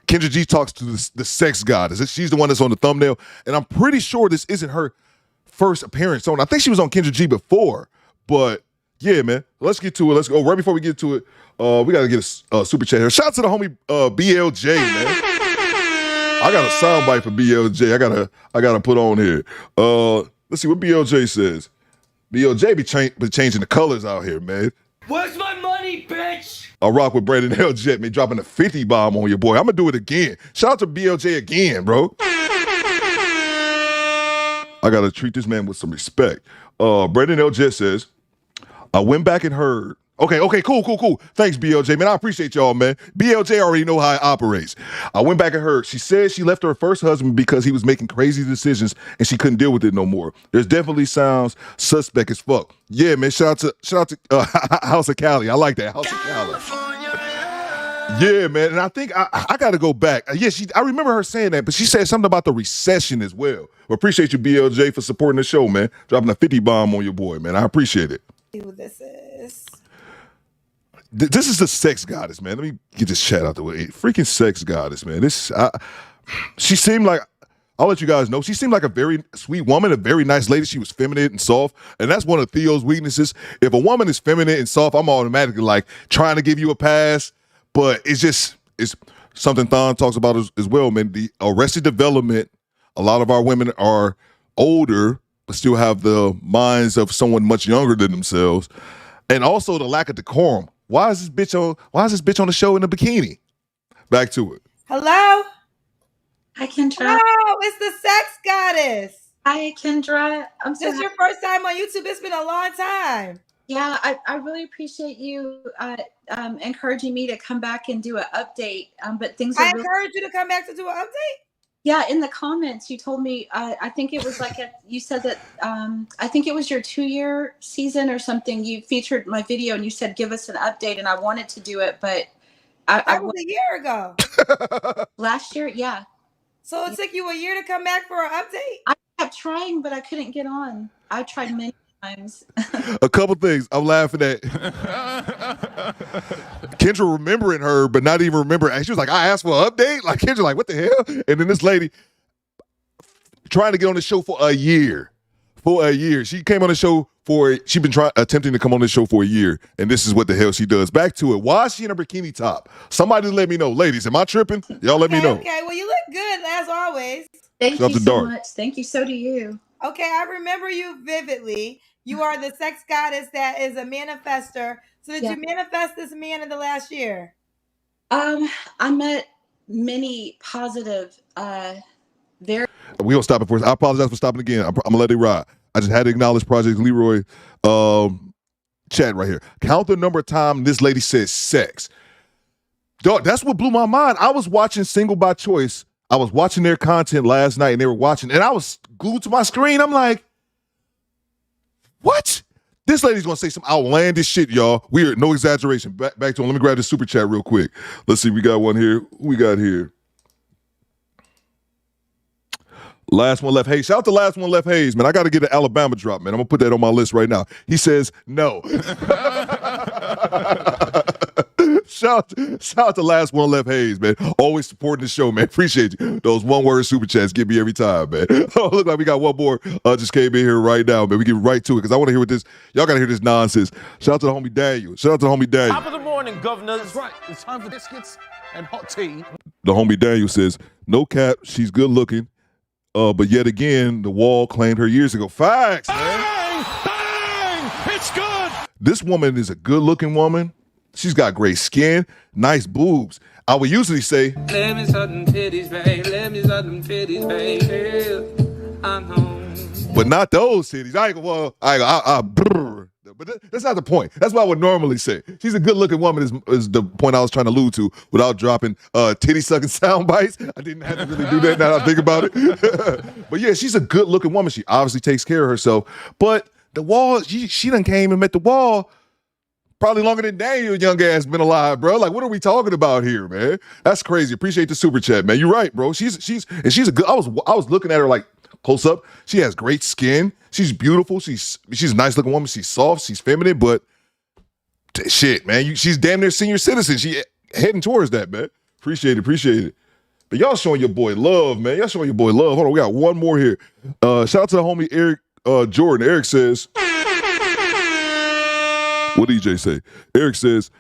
Kendra G talks to the sex goddess. She's the one that's on the thumbnail, and I'm pretty sure this isn't her first appearance on. I think she was on Kendra G before, but yeah, man. Let's get to it. Let's go. Right before we get to it, we got to get a super chat here. Shout out to the homie BLJ, man. I got a soundbite for BLJ. I gotta put on here. Let's see what BLJ says. BLJ be changing the colors out here, man. Where's my money, me, bitch! I rock with Brandon L. Jet, man, dropping a 50 bomb on your boy. I'm gonna do it again. Shout out to BLJ again, bro. I gotta treat this man with some respect. Brandon L. Jet says, I went back and heard. Okay, cool. Thanks, BLJ, man. I appreciate y'all, man. BLJ already know how it operates. I went back and heard. She said she left her first husband because he was making crazy decisions and she couldn't deal with it no more. There's definitely sounds suspect as fuck. Yeah, man. Shout out to House of Cali. I like that. House of Cali. Yeah, man. And I think I got to go back. Yeah, I remember her saying that, but she said something about the recession as well. Well, appreciate you, BLJ, for supporting the show, man. Dropping a 50 bomb on your boy, man. I appreciate it. See who this is. This is the sex goddess, man. Let me get this chat out the way. Freaking sex goddess, man. She seemed like, I'll let you guys know, she seemed like a very sweet woman, a very nice lady. She was feminine and soft, and that's one of Theo's weaknesses. If a woman is feminine and soft, I'm automatically like trying to give you a pass, but it's something Thon talks about as well, man. The arrested development, a lot of our women are older, but still have the minds of someone much younger than themselves, and also the lack of decorum. Why is this bitch on the show in a bikini? Back to it. Hello? Hi, Kendra. Oh, it's the sex goddess. Hi, Kendra. This is your first time on YouTube. It's been a long time. Yeah, I really appreciate you encouraging me to come back and do an update. But things are encouraged you to come back to do an update? Yeah, in the comments, you told me, I think it was like, you said that, I think it was your 2-year season or something. You featured my video and you said, give us an update. And I wanted to do it, but that was a year ago. Last year, yeah. So it took you a year to come back for an update? I kept trying, but I couldn't get on. I tried many times. A couple things I'm laughing at. Kendra remembering her, but not even remembering. She was like, I asked for an update? Like, Kendra like, what the hell? And then this lady trying to get on the show for a year. She came on the show she's been attempting to come on this show for a year, and this is what the hell she does. Back to it. Why is she in a bikini top? Somebody let me know. Ladies, am I tripping? Y'all let me know. Okay, well, you look good, as always. Thank you so much. Thank you, so do you. Okay, I remember you vividly. You are the sex goddess that is a manifester. So did you manifest this man in the last year? I met many positive, very. We gonna stop it first. I apologize for stopping again. I'm gonna let it ride. I just had to acknowledge Project Leroy chat right here. Count the number of times this lady said sex. Dog, that's what blew my mind. I was watching Single by Choice. I was watching their content last night, and they were watching, and I was glued to my screen. I'm like, what? This lady's gonna say some outlandish shit, y'all. Weird, no exaggeration. Back to him. Let me grab the super chat real quick. Let's see, we got one here. Who we got here? Last one left Hayes. Shout out to Last One Left Hayes, man. I got to get an Alabama drop, man. I'm going to put that on my list right now. He says no. Shout out to Last One Left Hayes, man. Always supporting the show, man. Appreciate you. Those one-word super chats give me every time, man. Oh, look like we got one more just came in here right now, man. We get right to it because I want to hear what this, y'all got to hear this nonsense. Shout out to the homie Daniel. Top of the morning, governors. That's right. It's time for biscuits and hot tea. The homie Daniel says, no cap, she's good looking. But yet again, the wall claimed her years ago. Facts, man. Bang! It's good. This woman is a good-looking woman. She's got great skin, nice boobs. I would usually say, let me suck them titties, babe. Let me suck them titties, babe. I know. But not those titties. But that's not the point. That's what I would normally say. She's a good-looking woman is the point I was trying to allude to without dropping titty-sucking sound bites. I didn't have to really do that now that I think about it. But yeah, she's a good-looking woman. She obviously takes care of herself. But the wall, she done came and met the wall probably longer than Daniel young ass been alive, bro. Like, what are we talking about here, man? That's crazy. Appreciate the super chat, man. You're right, bro. She's a good. I was looking at her like close up. She has great skin. She's beautiful. She's a nice looking woman. She's soft. She's feminine. But shit, man, she's damn near senior citizen. She heading towards that, man. Appreciate it. But y'all showing your boy love, man. Y'all showing your boy love. Hold on, we got one more here. Shout out to the homie Eric Jordan. Eric says, what DJ say? Eric says,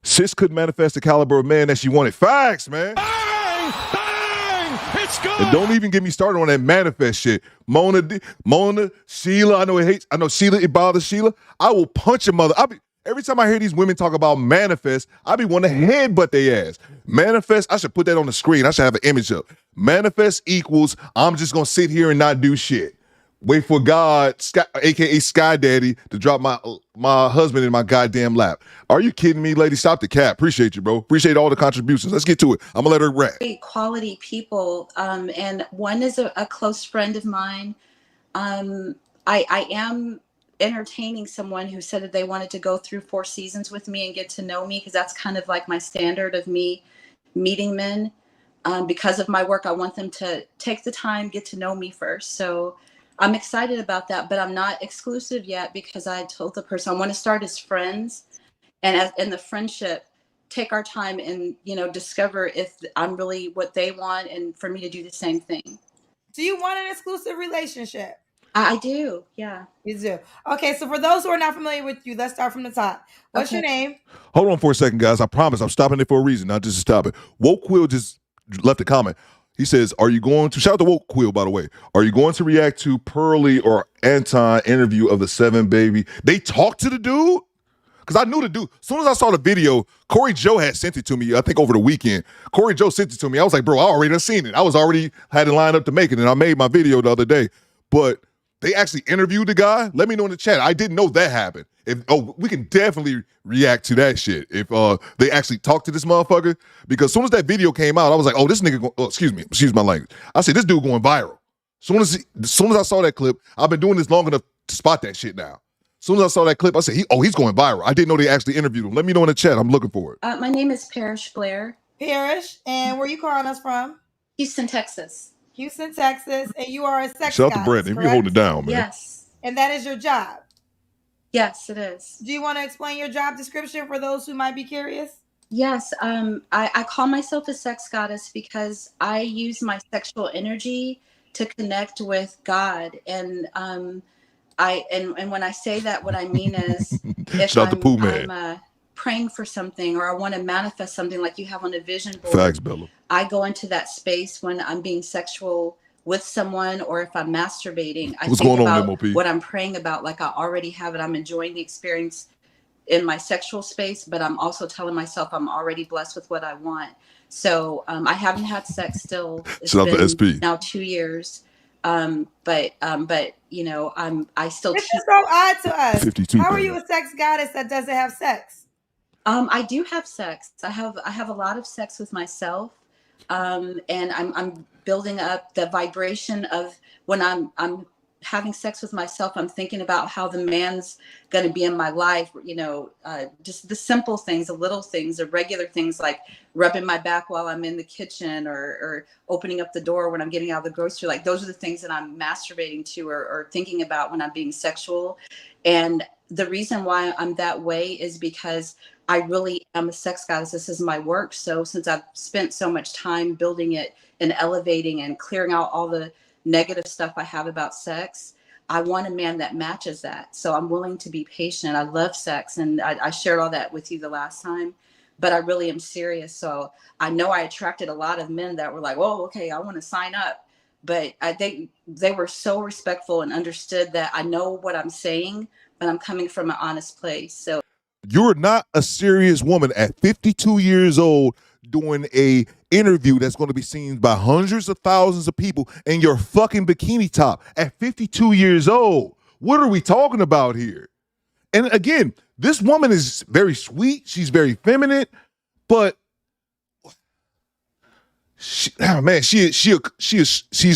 sis couldn't manifest the caliber of man that she wanted. Facts, man. Bang! Bang! It's good. And don't even get me started on that manifest shit. Mona, Sheila, I know Sheila, it bothers Sheila. I will punch your mother. Every time I hear these women talk about manifest, I be wanting to headbutt their ass. Manifest, I should put that on the screen. I should have an image up. Manifest equals, I'm just going to sit here and not do shit. Wait for God, a.k.a. Sky Daddy, to drop my husband in my goddamn lap. Are you kidding me, lady? Stop the cap. Appreciate you, bro. Appreciate all the contributions. Let's get to it. I'm going to let her rap. Quality people. And one is a close friend of mine. I am entertaining someone who said that they wanted to go through 4 seasons with me and get to know me, because that's kind of like my standard of me meeting men. Because of my work, I want them to take the time, get to know me first. So I'm excited about that, but I'm not exclusive yet, because I told the person I want to start as friends, and in the friendship, take our time and, you know, discover if I'm really what they want, and for me to do the same thing. Do you want an exclusive relationship? I do, yeah. You do. Okay, so for those who are not familiar with you, let's start from the top. What's your name? Hold on for a second, guys. I promise I'm stopping it for a reason, not just to stop it. Woke Quill just left a comment. He says, are you going to, shout out to Woke Quill, by the way, are you going to react to Pearly or Anton interview of the 7 baby? They talked to the dude? Because I knew the dude. As soon as I saw the video, Corey Joe had sent it to me, I think over the weekend. Corey Joe sent it to me. I was like, bro, I already done seen it. I was already had it lined up to make it, and I made my video the other day. But they actually interviewed the guy. Let me know in the chat. I didn't know that happened. We can definitely react to that shit if they actually talked to this motherfucker. Because as soon as that video came out, I was like, oh, this nigga, excuse my language. I said, this dude going viral. As soon as I saw that clip, I've been doing this long enough to spot that shit now. As soon as I saw that clip, I said, he's going viral. I didn't know they actually interviewed him. Let me know in the chat. I'm looking for it. My name is Parrish Blair. Parrish, and where you calling us from? Houston, Texas. Houston, Texas, and you are a sex Shout out to Brandon. You hold it down, man. Yes. And that is your job? Yes, it is. Do you want to explain your job description for those who might be curious? Yes. I call myself a sex goddess because I use my sexual energy to connect with God. And and when I say that, what I mean is if I'm praying for something, or I want to manifest something like you have on a vision board. Facts, Bella. I go into that space when I'm being sexual with someone, or if I'm masturbating. I What's think going on, about MOP? what I'm praying about, like I already have it. I'm enjoying the experience in my sexual space, but I'm also telling myself I'm already blessed with what I want. So I haven't had sex still. It's Shout out to SP. Now 2 years. But you know, I still. This is so odd to us. 52. How are you a sex goddess that doesn't have sex? I do have sex. I have a lot of sex with myself, and I'm building up the vibration of when I'm having sex with myself. I'm thinking about how the man's going to be in my life. You know, just the simple things, the little things, the regular things like rubbing my back while I'm in the kitchen, or opening up the door when I'm getting out of the grocery. Like those are the things that I'm masturbating to or thinking about when I'm being sexual. And the reason why I'm that way is because I really am a sex goddess. This is my work. So since I've spent so much time building it and elevating and clearing out all the negative stuff I have about sex, I want a man that matches that. So I'm willing to be patient. I love sex. And I shared all that with you the last time, but I really am serious. So I know I attracted a lot of men that were like, oh, okay, I want to sign up. But I think they were so respectful and understood that I know what I'm saying, but I'm coming from an honest place. So you're not a serious woman at 52 years old doing a interview that's going to be seen by hundreds of thousands of people in your fucking bikini top at 52 years old. What are we talking about here? And again, this woman is very sweet. She's very feminine, but she's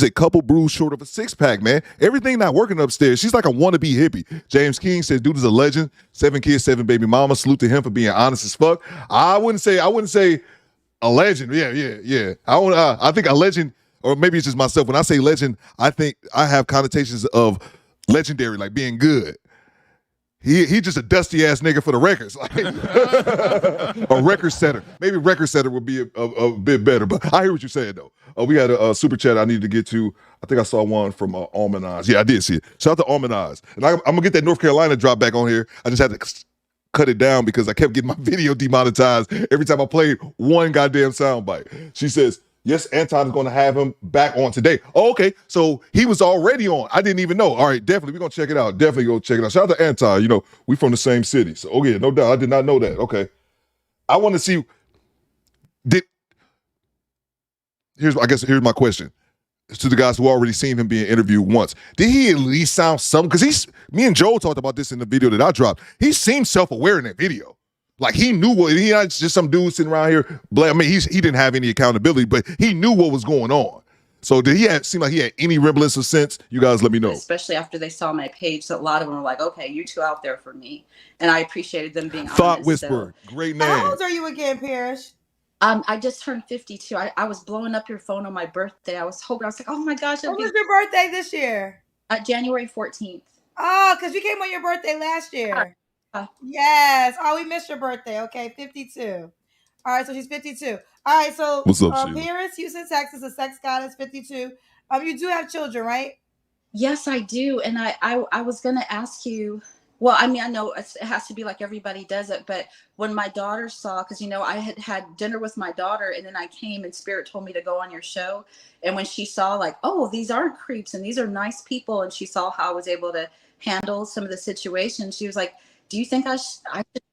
a couple brews short of a 6-pack, man. Everything not working upstairs. She's like a wannabe hippie. James King says, dude is a legend. 7 kids, 7 baby mama. Salute to him for being honest as fuck. I wouldn't say a legend. Yeah. I think a legend, or maybe it's just myself. When I say legend, I think I have connotations of legendary, like being good. He just a dusty ass nigga for the records, like a record setter. Maybe record setter would be a bit better, but I hear what you're saying though. We had a super chat I needed to get to. I think I saw one from Almond Eyes. Yeah, I did see it. Shout out to Almond Eyes. And I'm gonna get that North Carolina drop back on here. I just had to cut it down because I kept getting my video demonetized every time I played one goddamn soundbite. She says, Yes, Anton is going to have him back on today. Oh, okay. So he was already on. I didn't even know. All right, definitely. We're going to check it out. Definitely go check it out. Shout out to Anton. You know, we from the same city. So, oh, yeah, no doubt. I did not know that. Okay. I want to see, here's my question. To the guys who already seen him being interviewed once. Did he at least sound something? Because me and Joel talked about this in the video that I dropped. He seemed self-aware in that video. Like he knew he not just some dude sitting around here. I mean, he didn't have any accountability, but he knew what was going on. So did he seem like he had any semblance of sense? You guys let me know. Especially after they saw my page. So a lot of them were like, okay, you two out there for me. And I appreciated them being Thought honest. Whisperer, so. Great name. How old are you again, Parrish? I just turned 52. I was blowing up your phone on my birthday. I was like, oh my gosh. When was your birthday this year? January 14th. Oh, because you came on your birthday last year. Yes. Oh, we missed your birthday. Okay, 52. All right, so she's 52. All right, so what's up, Paris, Houston, Texas, a sex goddess, 52. You do have children, right? Yes, I do. And I was gonna ask you. Well, I mean, I know it has to be like everybody does it, but when my daughter saw, because, you know, I had dinner with my daughter and then I came and Spirit told me to go on your show. And when she saw like, oh, these aren't creeps and these are nice people. And she saw how I was able to handle some of the situations. She was like, do you think I should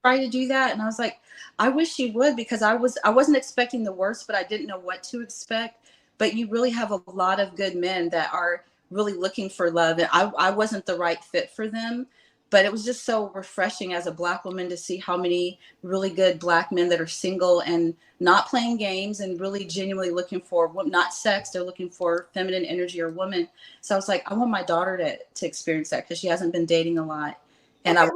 try to do that? And I was like, I wish you would, because I wasn't expecting the worst, but I didn't know what to expect. But you really have a lot of good men that are really looking for love. And I wasn't the right fit for them. But it was just so refreshing as a Black woman to see how many really good Black men that are single and not playing games and really genuinely looking for not sex, they're looking for feminine energy or woman. So I was like, I want my daughter to experience that because she hasn't been dating a lot. And okay,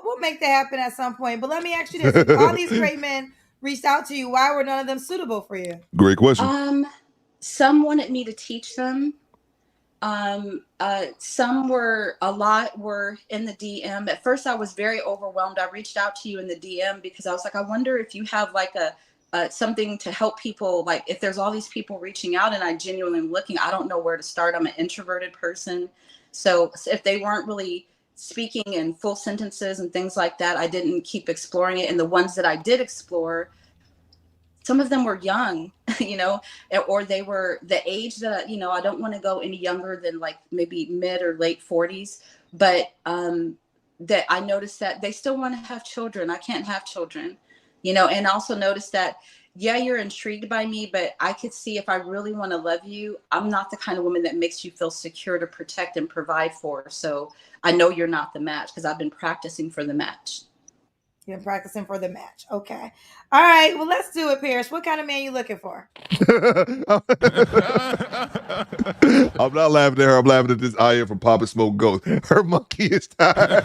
we'll make that happen at some point. But let me ask you this: all these great men reached out to you. Why were none of them suitable for you? Great question. Some wanted me to teach them. Some were in the DM. At first I was very overwhelmed. I reached out to you in the DM because I was like, I wonder if you have like something to help people. Like if there's all these people reaching out and I genuinely am looking, I don't know where to start. I'm an introverted person. So if they weren't really speaking in full sentences and things like that, I didn't keep exploring it. And the ones that I did explore, some of them were young, you know, or they were the age that, you know, I don't want to go any younger than like maybe mid or late 40s, but that I noticed that they still want to have children. I can't have children, you know, and also noticed that, yeah, you're intrigued by me, but I could see if I really want to love you, I'm not the kind of woman that makes you feel secure to protect and provide for. So I know you're not the match because I've been practicing for the match. You've been practicing for the match. Okay. All right. Well, let's do it, Parrish. What kind of man you looking for? I'm not laughing at her. I'm laughing at this Aya from Pop and Smoke Ghost. Her monkey is tired.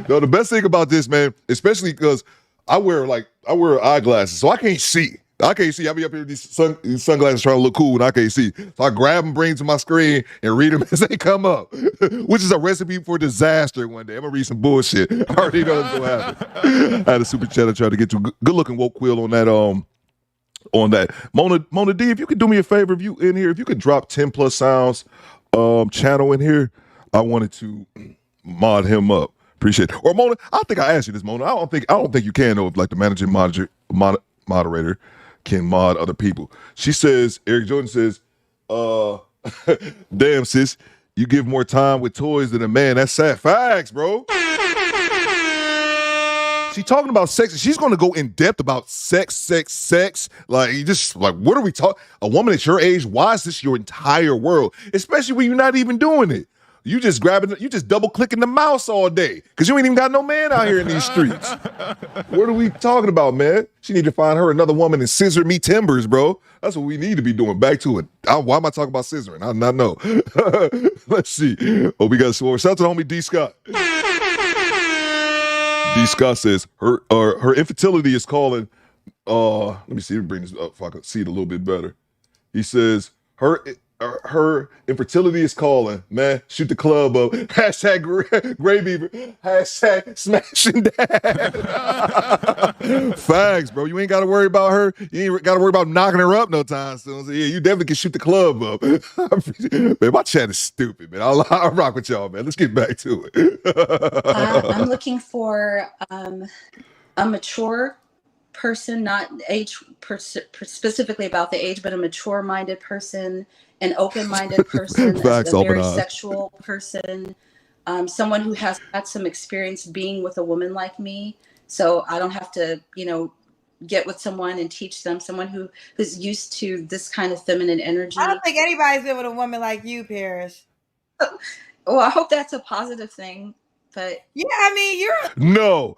No, the best thing about this, man, especially because I wear eyeglasses, so I can't see. I be up here with these sunglasses trying to look cool and I can't see. So I grab them, bring them to my screen, and read them as they come up, which is a recipe for disaster one day. I'm going to read some bullshit. I already know what's going to happen. I had a super chat to try to get you good looking woke quill on that. Mona D, if you could do me a favor, if you could drop 10 plus sounds channel in here, I wanted to mod him up. Appreciate it. Or Mona, I think I asked you this, Mona. I don't think you can know if like the managing moderator can mod other people. She says, Eric Jordan says, damn sis, you give more time with toys than a man. That's sad. Facts, bro. She talking about sex. She's going to go in depth about sex. Like, what are we talking? A woman at your age, why is this your entire world? Especially when you're not even doing it. You just double clicking the mouse all day because you ain't even got no man out here in these streets. What are we talking about, man? She need to find her another woman and scissor me timbers, bro. That's what we need to be doing. Back to it. Why am I talking about scissoring? I do not know. Let's see. Oh, we got some more. Shout out to the homie D. Scott. D. Scott says her infertility is calling. Let me see. Let me bring this up if I can see it a little bit better. He says her infertility is calling, man. Shoot the club up. Hashtag Gray Beaver. Hashtag smashing dad. Facts, bro. You ain't got to worry about her. You ain't got to worry about knocking her up no time soon. So yeah, you definitely can shoot the club up. Man, my chat is stupid, man. I'll rock with y'all, man. Let's get back to it. I'm looking for a mature person, not age specifically about the age, but a mature-minded person, an open-minded person, a very sexual person, someone who has had some experience being with a woman like me. So I don't have to, you know, get with someone and teach them, someone who's used to this kind of feminine energy. I don't think anybody's been with a woman like you, Parrish. Well, I hope that's a positive thing, but yeah, I mean, No,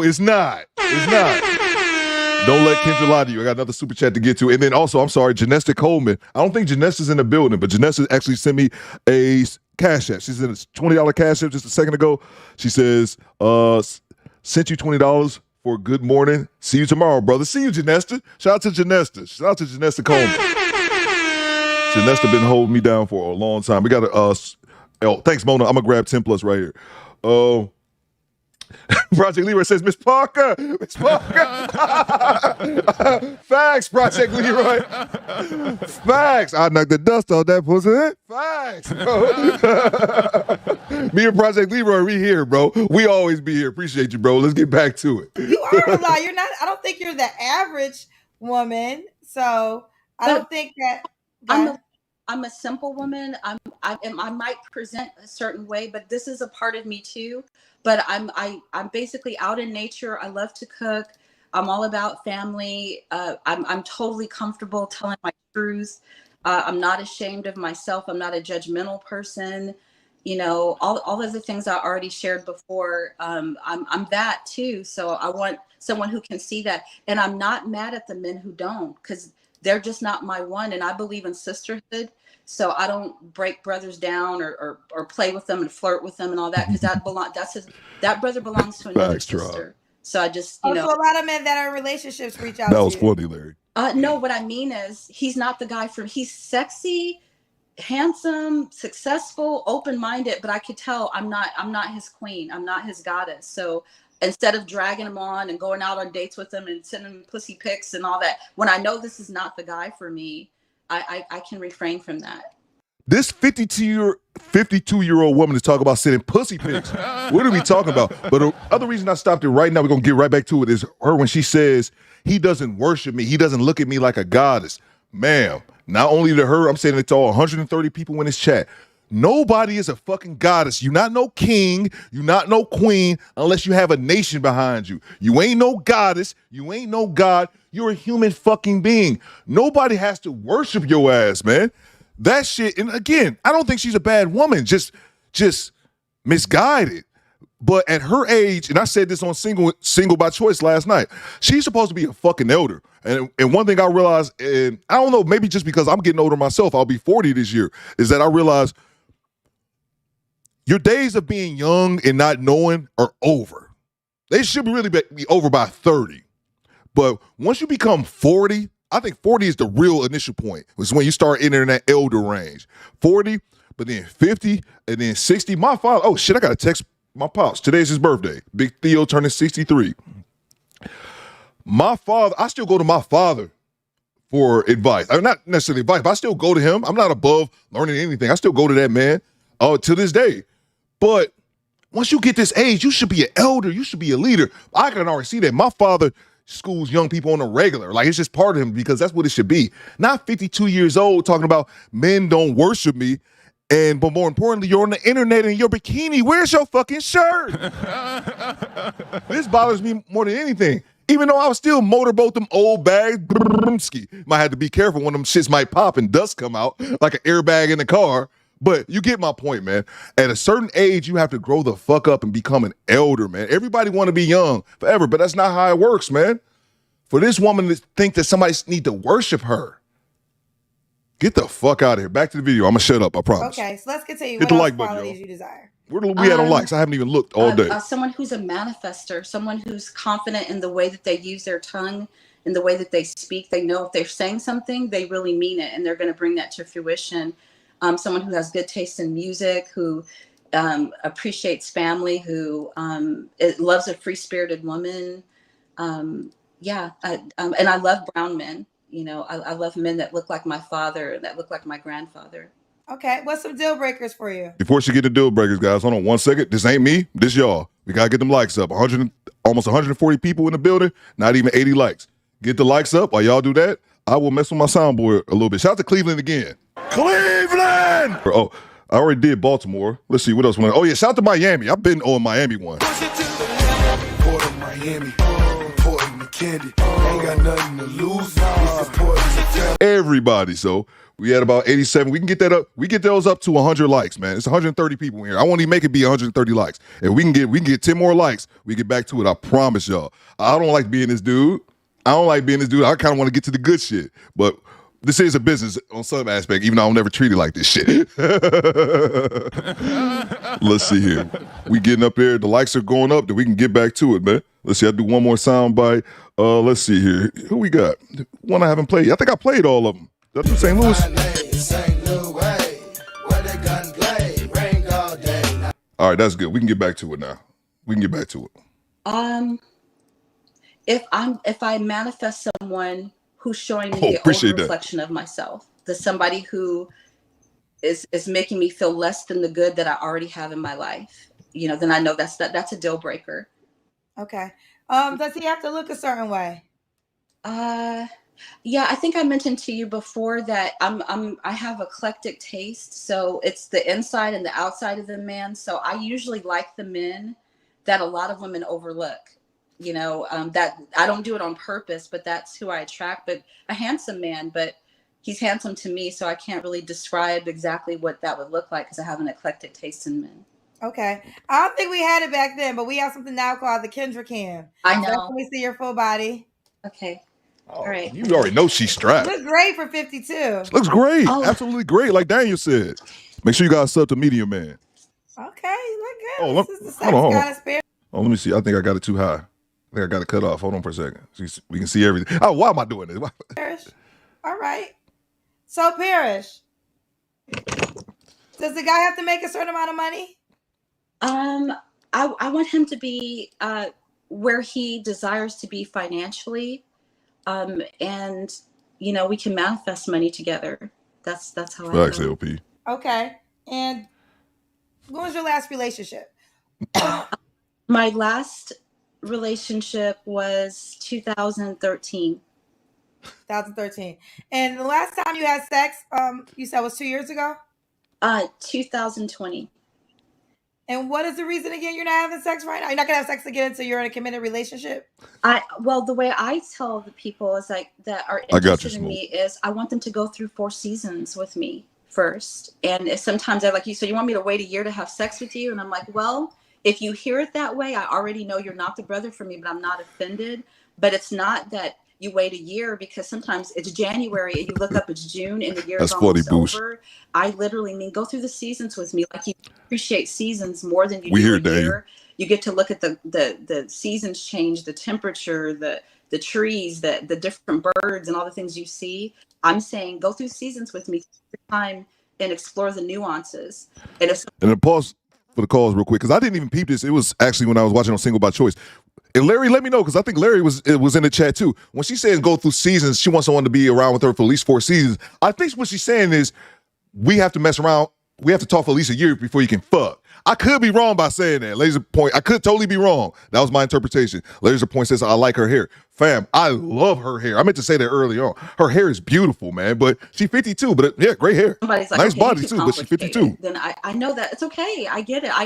it's not. It's not. Don't let Kendra lie to you. I got another super chat to get to. And then also, I'm sorry, Janessa Coleman. I don't think Janessa's in the building, but Janessa actually sent me a cash app. She sent a $20 cash app just a second ago. She says, sent you $20 for good morning. See you tomorrow, brother. See you, Janessa. Shout out to Janessa. Shout out to Janessa Coleman. Janessa been holding me down for a long time. We got thanks, Mona. I'm going to grab 10 plus right here. Project Leroy says, Miss Parker. Facts, Project Leroy. Facts. I knocked the dust off that pussy. Facts, bro. Me and Project Leroy, we here, bro. We always be here. Appreciate you, bro. Let's get back to it. You are a lot. You're not. I don't think you're the average woman. So I don't think that. I'm a simple woman. I might present a certain way, but this is a part of me too. But I'm basically out in nature. I love to cook. I'm all about family. I'm totally comfortable telling my truth. I'm not ashamed of myself. I'm not a judgmental person. You know, all of the things I already shared before. I'm that too. So I want someone who can see that. And I'm not mad at the men who don't, because they're just not my one. And I believe in sisterhood. So I don't break brothers down or play with them and flirt with them and all that, because that brother belongs to another sister. So I just, you know. So a lot of men that are in relationships reach out to you. That was funny, Larry. No, what I mean is he's not the guy he's sexy, handsome, successful, open-minded, but I could tell I'm not his queen. I'm not his goddess. So instead of dragging him on and going out on dates with him and sending him pussy pics and all that, when I know this is not the guy for me, I can refrain from that. This 52-year-old woman is talking about sending pussy pics. What are we talking about? But the other reason I stopped it right now, we're going to get right back to it, is her when she says, he doesn't worship me. He doesn't look at me like a goddess. Ma'am, not only to her, I'm saying it to all 130 people in this chat. Nobody is a fucking goddess. You're not no king. You're not no queen unless you have a nation behind you. You ain't no goddess. You ain't no god. You're a human fucking being. Nobody has to worship your ass, man. That shit, and again, I don't think she's a bad woman, just misguided. But at her age, and I said this on Single by Choice last night, she's supposed to be a fucking elder. And one thing I realized, and I don't know, maybe just because I'm getting older myself, I'll be 40 this year, is that I realized your days of being young and not knowing are over. They should really be over by 30. But once you become 40, I think 40 is the real initial point. It's when you start entering that elder range. 40, but then 50, and then 60. My father, oh shit, I got to text my pops. Today's his birthday. Big Theo turning 63. My father, I still go to my father for advice. I mean, not necessarily advice, but I still go to him. I'm not above learning anything. I still go to that man to this day. But once you get this age, you should be an elder. You should be a leader. I can already see that. My father schools young people on a regular. Like, it's just part of him because that's what it should be. Not 52 years old talking about men don't worship me. But more importantly, you're on the internet in your bikini. Where's your fucking shirt? This bothers me more than anything. Even though I was still motorboat them old bags. Might have to be careful when them shits might pop and dust come out like an airbag in the car. But you get my point, man. At a certain age, you have to grow the fuck up and become an elder, man. Everybody want to be young forever, but that's not how it works, man. For this woman to think that somebody need to worship her, get the fuck out of here. Back to the video. I'm going to shut up, I promise. Okay, so let's continue. Hit what the like else button, qualities you desire? Where do we at on likes? I haven't even looked all day. Someone who's a manifester, someone who's confident in the way that they use their tongue, in the way that they speak. They know if they're saying something, they really mean it, and they're going to bring that to fruition. Someone who has good taste in music, who appreciates family, who loves a free-spirited woman. And I love brown men. You know, I love men that look like my father, that look like my grandfather. Okay, what's some deal breakers for you? Before she get the deal breakers, guys, hold on 1 second. This ain't me. This y'all. We got to get them likes up. almost 140 people in the building, not even 80 likes. Get the likes up. While y'all do that, I will mess with my soundboard a little bit. Shout out to Cleveland again. Cleveland! Oh, I already did Baltimore. Let's see, what else? Oh, yeah, shout out to Miami. I've been on Miami one. Port of Miami, important to candy. Ain't got nothing to lose. It's important to tell. Everybody. So we had about 87. We can get that up. We get those up to 100 likes, man. It's 130 people in here. I won't even make it be 130 likes. If we can get 10 more likes, we get back to it. I promise y'all. I don't like being this dude. I kind of want to get to the good shit. But this is a business on some aspect, even though I'll never treat it like this shit. Let's see here. We getting up there. The likes are going up. Then we can get back to it, man. Let's see. I'll do one more sound bite. Let's see here. Who we got? One I haven't played. I think I played all of them. That's from St. Louis. All right, that's good. We can get back to it now. If I manifest someone who's showing me the over reflection of myself, somebody who is making me feel less than the good that I already have in my life, then I know that's a deal breaker. Okay. Does he have to look a certain way? Yeah, I think I mentioned to you before that I have eclectic taste, so it's the inside and the outside of the man. So I usually like the men that a lot of women overlook. That I don't do it on purpose, but that's who I attract. But a handsome man, but he's handsome to me, so I can't really describe exactly what that would look like because I have an eclectic taste in men. Okay. I don't think we had it back then, but we have something now called the Kendra Cam. I know. Let me see your full body. Okay. Oh, all right. You already know she's strapped. Looks great for 52. Looks great. Oh. Absolutely great. Like Daniel said. Make sure you guys sub to Medium Man. Okay, look good. Oh, This is the sex goddess spirit. Oh, let me see. I think I got it too high. I think I got it cut off. Hold on for a second. So we can see everything. Oh, why am I doing this? Parrish. All right. So, Parrish, does the guy have to make a certain amount of money? I want him to be where he desires to be financially, and we can manifest money together. That's how I feel. LP. Okay. And when was your last relationship? My last relationship was 2013. 2013. And the last time you had sex, you said was 2 years ago? 2020. And what is the reason again you're not having sex right now? You're not gonna have sex again until you're in a committed relationship? Well, the way I tell the people is like that are interested in me is I want them to go through 4 seasons with me first. And sometimes they're like, so you want me to wait a year to have sex with you? And I'm like, well, if you hear it that way, I already know you're not the brother for me, but I'm not offended. But it's not that you wait a year, because sometimes it's January and you look up, it's June and the year is almost over. I literally mean, go through the seasons with me. Like, you appreciate seasons more than you do a year. You get to look at the seasons change, the temperature, the trees, the different birds and all the things you see. I'm saying go through seasons with me, take your time and explore the nuances. And then pause for the calls real quick, because I didn't even peep this. It was actually when I was watching on Single by Choice. And Larry, let me know, because I think Larry was in the chat too. When she says go through seasons, she wants someone to be around with her for at least 4 seasons. I think what she's saying is we have to mess around. We have to talk for at least a year before you can fuck. I could be wrong by saying that. Laser Point, I could totally be wrong. That was my interpretation. Laser Point says, I like her hair. Fam, I love her hair. I meant to say that early on. Her hair is beautiful, man. But she's 52, but yeah, great hair. Somebody's like, nice okay, body too, but she's 52. Then I know that. It's okay. I get it. I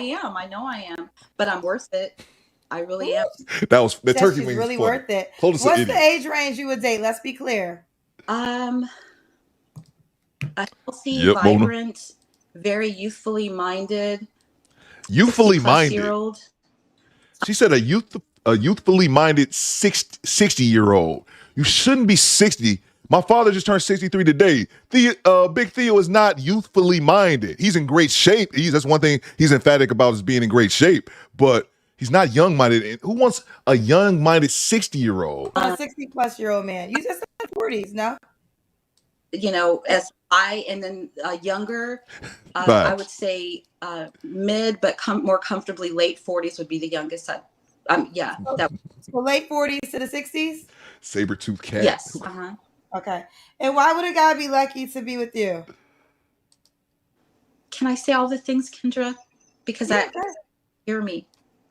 know I am. But I'm worth it. I really am. The turkey wing really is worth it. What's the age range you would date? Let's be clear. A healthy, vibrant, very youthfully minded. Youthfully minded. She said a youthfully minded 60-year-old. You shouldn't be 60. My father just turned 63 today. Big Theo is not youthfully minded. He's in great shape. That's one thing he's emphatic about, is being in great shape. But he's not young-minded. Who wants a young-minded 60-year-old? A 60-plus-year-old man. You just said 40s, no? As and then younger, I would say mid, but more comfortably late 40s would be the youngest. Yeah. So late 40s to the 60s? Saber-toothed cat. Yes. Okay. And why would a guy be lucky to be with you? Can I say all the things, Kendra? Because hear me.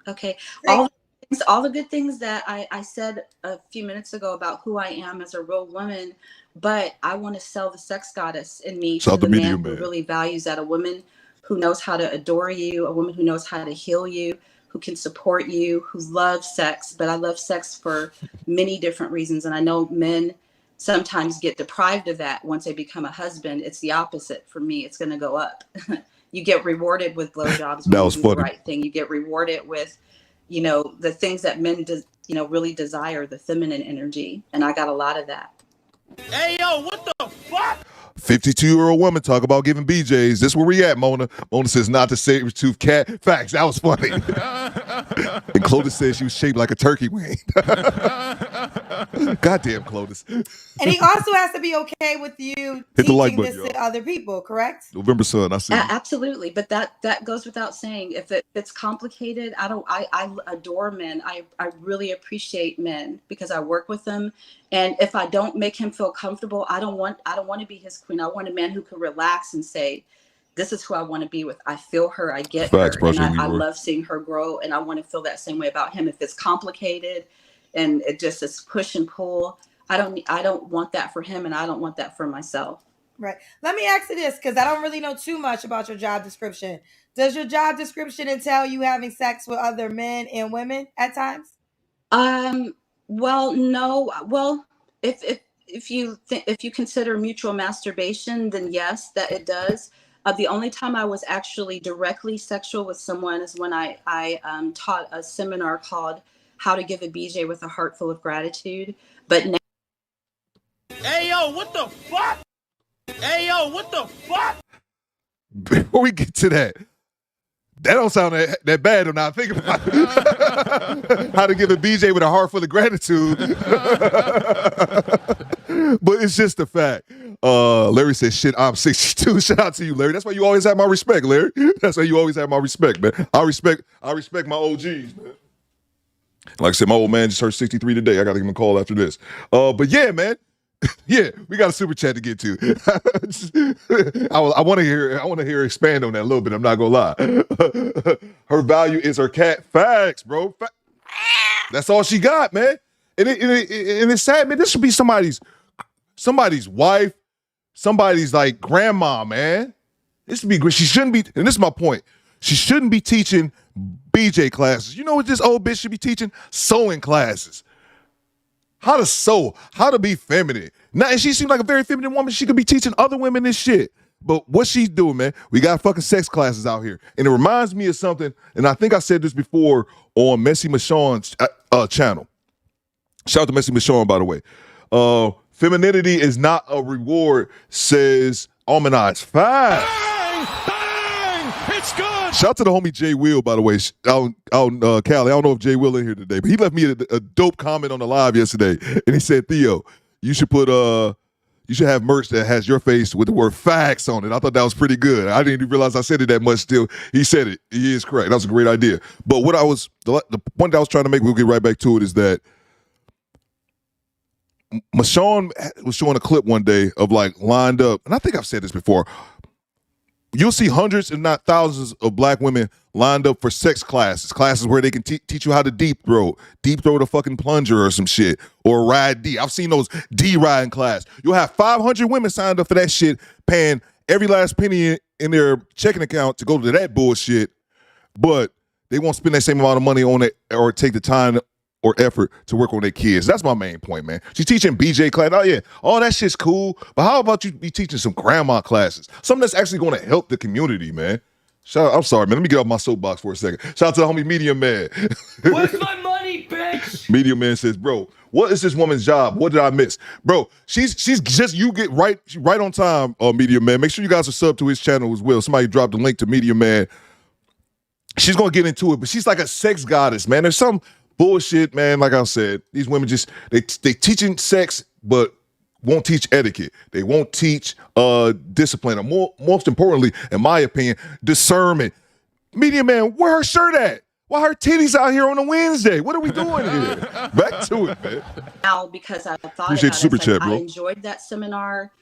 Okay. Say, all the all the good things that I said a few minutes ago about who I am as a real woman, but I want to sell the sex goddess in me to the man who really values that, a woman who knows how to adore you, a woman who knows how to heal you, who can support you, who loves sex. But I love sex for many different reasons. And I know men sometimes get deprived of that once they become a husband. It's the opposite for me. It's going to go up. You get rewarded with blowjobs when you do the right thing. You get rewarded with, you know, the things that men, really desire, the feminine energy. And I got a lot of that. Hey, yo, what the fuck? 52-year-old woman talk about giving BJs. This where we at, Mona. Mona says not to saber-tooth cat. Facts. That was funny. And Clotis says she was shaped like a turkey wing. Goddamn, Clotis. And he also has to be okay with you Hit the teaching like button, this to other people, correct? November Sun, I see. Absolutely, but that goes without saying. If it's complicated, I adore men. I really appreciate men because I work with them, and if I don't make him feel comfortable, I don't want to be his queen. I want a man who can relax and say, "This is who I want to be with. I feel her. I get her, and I love seeing her grow, and I want to feel that same way about him." If it's complicated, and it just is push and pull, I don't want that for him, and I don't want that for myself. Right. Let me ask you this, because I don't really know too much about your job description. Does your job description entail you having sex with other men and women at times? Well, no. Well, if you consider mutual masturbation, then yes, that it does. The only time I was actually directly sexual with someone is when I taught a seminar called "How to Give a BJ with a Heart Full of Gratitude." But now, hey, yo, what the fuck? Hey, yo, what the fuck? Before we get to that don't sound that bad when I think about it. How to give a BJ with a heart full of gratitude. But it's just a fact. Larry says, shit, I'm 62. Shout out to you, Larry. That's why you always have my respect, Larry. That's why you always have my respect, man. I respect my OGs, man. Like I said, my old man just turned 63 today. I got to give him a call after this. But yeah, man. Yeah, we got a super chat to get to. I want to hear her expand on that a little bit. I'm not gonna lie. Her value is her cat. Facts, bro. That's all she got, man. And it's sad, man. This should be somebody's wife, somebody's like grandma, man. This would be great. She shouldn't be, and this is my point. She shouldn't be teaching BJ classes. You know what this old bitch should be teaching? Sewing classes. How to sew, how to be feminine. Now, and she seems like a very feminine woman. She could be teaching other women this shit. But what she's doing, man, we got fucking sex classes out here. And it reminds me of something, and I think I said this before on Messy Michonne's channel. Shout out to Messy Michonne, by the way. Femininity is not a reward, says Almanize. Five. It's good. Shout out to the homie Jay Will, by the way, out in Cali. I don't know if Jay Will in here today, but he left me a dope comment on the live yesterday, and he said, Theo, you should have merch that has your face with the word facts on it. I thought that was pretty good. I didn't even realize I said it that much still. He said it. He is correct. That was a great idea. But the point that I was trying to make, we'll get right back to it, is that Michonne was showing a clip one day of like lined up, and I think I've said this before. You'll see hundreds, if not thousands, of black women lined up for sex classes where they can teach you how to deep throat a fucking plunger or some shit, or ride D. I've seen those D riding class. You'll have 500 women signed up for that shit, paying every last penny in their checking account to go to that bullshit, but they won't spend that same amount of money on it or take the time or effort to work on their kids. That's my main point, man. She's teaching BJ class. Oh, yeah. All that shit's cool. But how about you be teaching some grandma classes? Something that's actually going to help the community, man. I'm sorry, man. Let me get off my soapbox for a second. Shout out to the homie Medium Man. Where's my money, bitch? Medium Man says, bro, what is this woman's job? What did I miss? Bro, she's just, you get right on time, Medium Man. Make sure you guys are sub to his channel as well. Somebody dropped the link to Medium Man. She's going to get into it, but she's like a sex goddess, man. There's some bullshit, man. Like I said, these women just, they teaching sex, but won't teach etiquette. They won't teach discipline. Or most importantly, in my opinion, discernment. Medium Man, where her shirt at? Why her titties out here on a Wednesday? What are we doing here? Back to it, man. Now, because I thought Appreciate about super it, chat, bro. I enjoyed that seminar.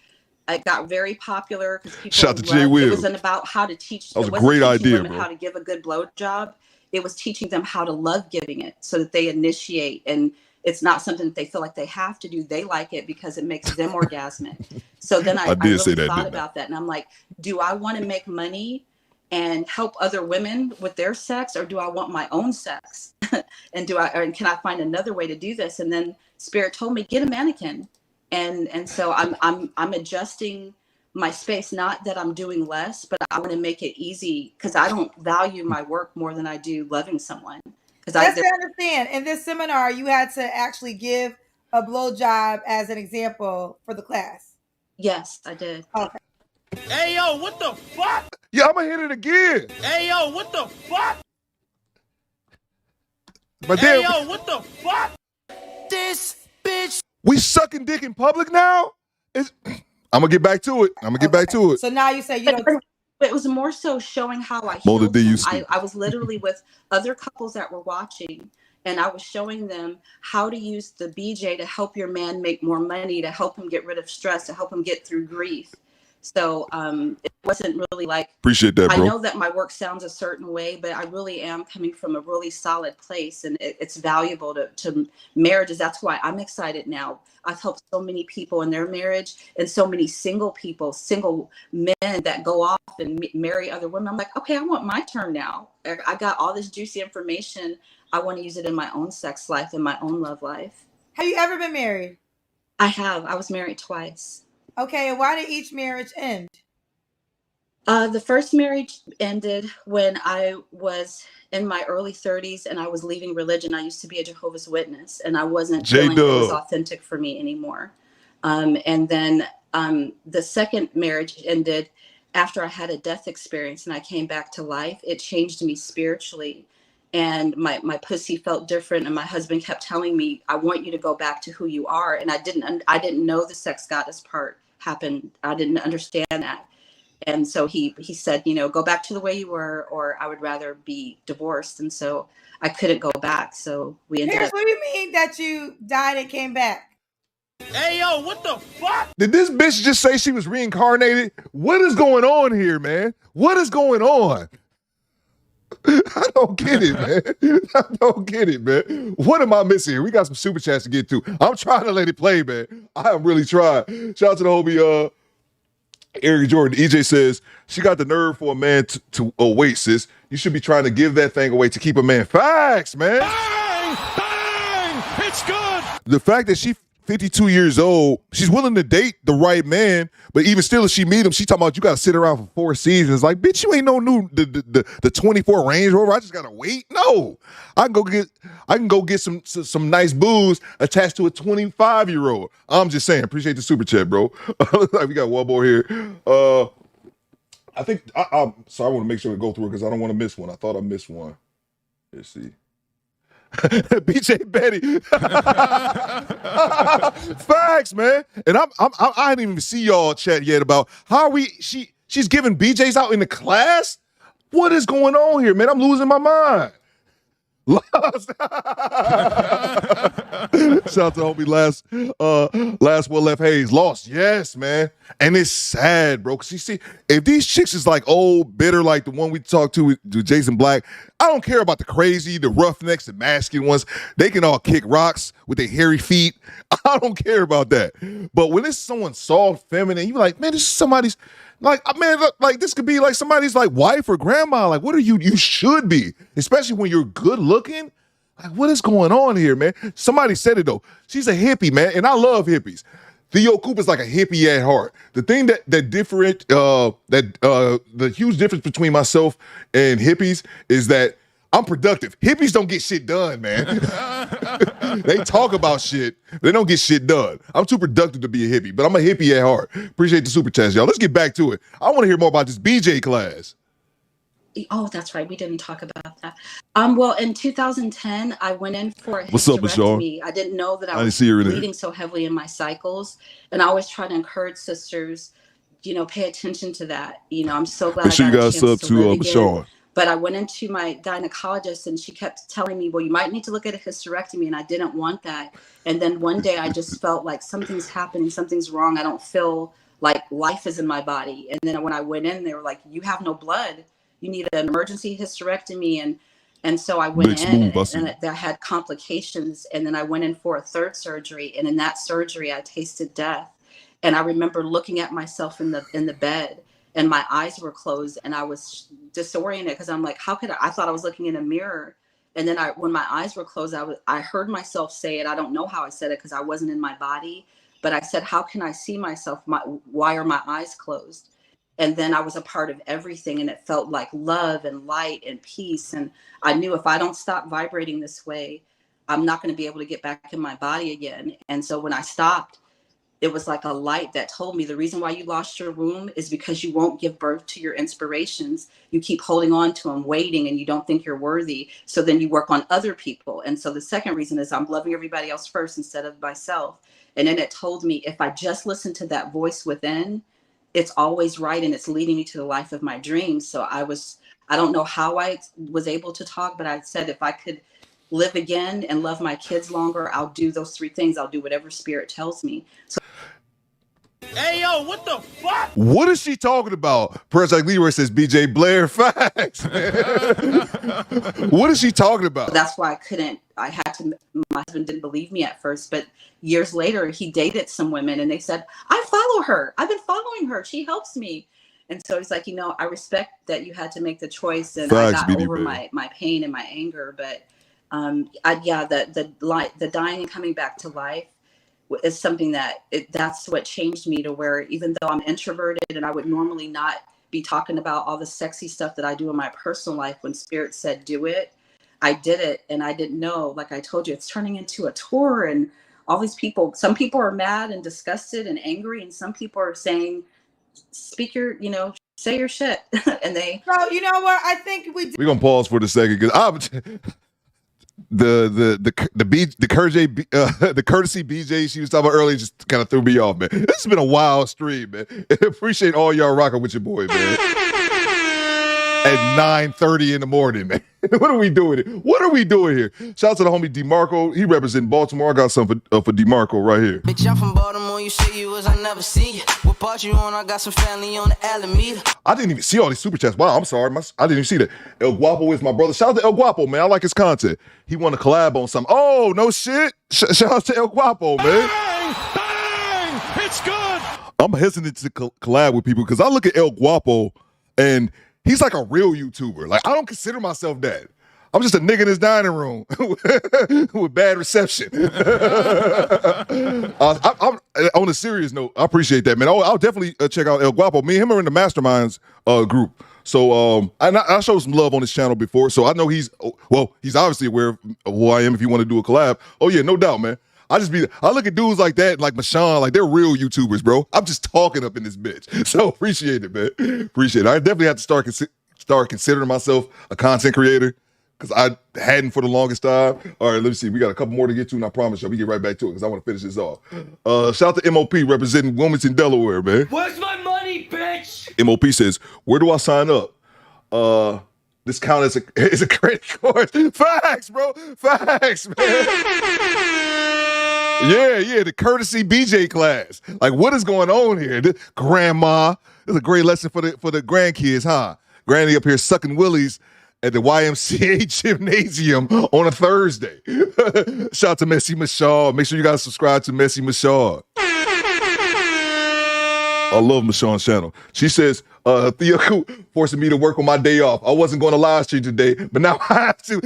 It got very popular because people Shout out to loved Jay Will. It wasn't about how to teach. That was it a great wasn't teaching idea, women bro. how to give a good blowjob. it was teaching them how to love giving it so that they initiate, and it's not something that they feel like they have to do. They like it because it makes them orgasmic. So then I really thought about that, and I'm like, do I want to make money and help other women with their sex, or do I want my own sex? And can I find another way to do this? And then Spirit told me, get a mannequin. And so I'm adjusting my space, not that I'm doing less, but I want to make it easy because I don't value my work more than I do loving someone. Because I understand. In this seminar, you had to actually give a blowjob as an example for the class. Yes, I did. Okay. Hey, yo, what the fuck? Yeah, I'm gonna hit it again. Hey, yo, what the fuck? But hey, then, yo, what the fuck? This bitch. We sucking dick in public now? I'm gonna get back to it. So now you say you don't. It was more so showing how I healed them. I was literally with other couples that were watching, and I was showing them how to use the BJ to help your man make more money, to help him get rid of stress, to help him get through grief. So it wasn't really like, appreciate that, bro. I know that my work sounds a certain way, but I really am coming from a really solid place, and it's valuable to marriages. That's why I'm excited now. I've helped so many people in their marriage, and so many single people, single men that go off and marry other women. I'm like, okay, I want my turn now. I got all this juicy information. I want to use it in my own sex life and my own love life. Have you ever been married? I have. I was married twice. Okay, and why did each marriage end? The first marriage ended when I was in my early 30s and I was leaving religion. I used to be a Jehovah's Witness, and I wasn't feeling it was authentic for me anymore. And then the second marriage ended after I had a death experience and I came back to life. It changed me spiritually, and my pussy felt different. And my husband kept telling me, I want you to go back to who you are. And I didn't know the sex goddess part happened. I didn't understand that. And so he said, go back to the way you were, or I would rather be divorced. And so I couldn't go back. So we ended up. What do you mean that you died and came back? Hey, yo, what the fuck? Did this bitch just say she was reincarnated? What is going on here, man? What is going on? I don't get it, man. I don't get it, man. What am I missing here? We got some super chats to get to. I'm trying to let it play, man. I am really trying. Shout out to the homie, Eric Jordan. EJ says, she got the nerve for a man to wait, sis. You should be trying to give that thing away to keep a man. Facts, man. Bang! Bang! It's good. The fact that she 52 years old, she's willing to date the right man, but even still, if she meet him, she talking about you got to sit around for 4 seasons. Like, bitch, you ain't no new the 24 Range Rover. I just gotta wait. No, I can go get some nice booze attached to a 25-year-old. I'm just saying. Appreciate the super chat, bro. We got one more here. I think so. I want to make sure we go through it because I don't want to miss one. I thought I missed one. Let's see. BJ Betty. Facts, man. And I didn't even see y'all chat yet about how she's giving BJs out in the class. What is going on here, man? I'm losing my mind. Lost. Shout out to homie last one left Hayes. Lost. Yes, man. And it's sad, bro. Cause you see, if these chicks is like old, bitter, like the one we talked to with Jason Black, I don't care about the crazy, the roughnecks, the masculine ones. They can all kick rocks with their hairy feet. I don't care about that. But when it's someone soft, feminine, you're like, man, this is somebody's like, man, like this could be like somebody's like wife or grandma. Like, what are you? You should be, especially when you're good looking. Like, what is going on here, man? Somebody said it though. She's a hippie, man, and I love hippies. Theo Cooper's like a hippie at heart. The thing the huge difference between myself and hippies is that I'm productive. Hippies don't get shit done, man. They talk about shit. They don't get shit done. I'm too productive to be a hippie, but I'm a hippie at heart. Appreciate the super chats, y'all. Let's get back to it. I want to hear more about this BJ class. Oh, that's right. We didn't talk about that. Well, in 2010, I went in for a hysterectomy. What's up, Michelle? I didn't know that I was bleeding bleeding so heavily in my cycles. And I always try to encourage sisters, pay attention to that. I'm so glad Make sure I got you guys a chance sub to live Michelle. again. But I went into my gynecologist and she kept telling me, well, you might need to look at a hysterectomy. And I didn't want that. And then one day I just felt like something's happening, something's wrong. I don't feel like life is in my body. And then when I went in, they were like, you have no blood. You need an emergency hysterectomy. And And so I went in Smooth, and I had complications. And then I went in for a third surgery. And in that surgery, I tasted death. And I remember looking at myself in the bed, and my eyes were closed, and I was disoriented because I'm like, how could I thought I was looking in a mirror. And then when my eyes were closed, I heard myself say it. I don't know how I said it because I wasn't in my body, but I said, how can I see myself? Why are my eyes closed? And then I was a part of everything, and it felt like love and light and peace. And I knew if I don't stop vibrating this way, I'm not going to be able to get back in my body again. And so when I stopped, it was like a light that told me the reason why you lost your womb is because you won't give birth to your inspirations. You keep holding on to them, waiting, and you don't think you're worthy. So then you work on other people. And so the second reason is I'm loving everybody else first instead of myself. And then it told me if I just listen to that voice within, it's always right, and it's leading me to the life of my dreams. So I don't know how I was able to talk, but I said if I could live again and love my kids longer, I'll do those three things. I'll do whatever spirit tells me. So Hey, yo, what the fuck? What is she talking about? Press like Leroy says, BJ Blair, facts. What is she talking about? that's why I had to, my husband didn't believe me at first, but years later, he dated some women and they said, I follow her. I've been following her. She helps me. And so he's like, I respect that you had to make the choice, and Facts, I got over my pain and my anger. But the dying and coming back to life is something that's what changed me to where even though I'm introverted and I would normally not be talking about all the sexy stuff that I do in my personal life, when Spirit said do it, I did it. And I didn't know, like I told you, it's turning into a tour, and all these people, some people are mad and disgusted and angry, and some people are saying, speak your, say your shit. And So you know what? I think we're gonna pause for the second because the courtesy BJ she was talking about earlier just kind of threw me off, man. This has been a wild stream, man. Appreciate all y'all rocking with your boy, man. At 9:30 in the morning, man. What are we doing here? What are we doing here? Shout out to the homie DeMarco. He representing Baltimore. I got something for DeMarco right here. Bitch, I'm from Baltimore. You say you was, I never see you. What part you on? I got some family on the Alameda. I didn't even see all these super chats. Wow, I'm sorry. I didn't even see that. El Guapo is my brother. Shout out to El Guapo, man. I like his content. He want to collab on something. Oh, no shit. Shout out to El Guapo, man. Bang! Bang! It's good! I'm hesitant to collab with people because I look at El Guapo and he's like a real YouTuber. Like, I don't consider myself that. I'm just a nigga in his dining room with bad reception. I'm on a serious note, I appreciate that, man. I'll definitely check out El Guapo. Me and him are in the Masterminds group. So I showed some love on his channel before, so I know he's obviously aware of who I am if you want to do a collab. Oh, yeah, no doubt, man. I look at dudes like that, like Mashawn, like they're real YouTubers, bro. I'm just talking up in this bitch. So appreciate it, man. Appreciate it. I definitely have to start considering myself a content creator because I hadn't for the longest time. All right, let me see. We got a couple more to get to, and I promise y'all we get right back to it because I want to finish this off. Shout out to MOP representing Wilmington, Delaware, man. Where's my money, bitch? MOP says, where do I sign up? This count as a credit card. Facts, bro. Facts, man. Yeah, the courtesy BJ class. Like, what is going on here? Grandma, this is a great lesson for the grandkids, huh? Granny up here sucking willies at the YMCA gymnasium on a Thursday. Shout out to Messy Michaud. Make sure you guys subscribe to Messy Michaud. I love Michonne's channel. She says, Thea Coop forcing me to work on my day off. I wasn't going to live stream today, but now I have to.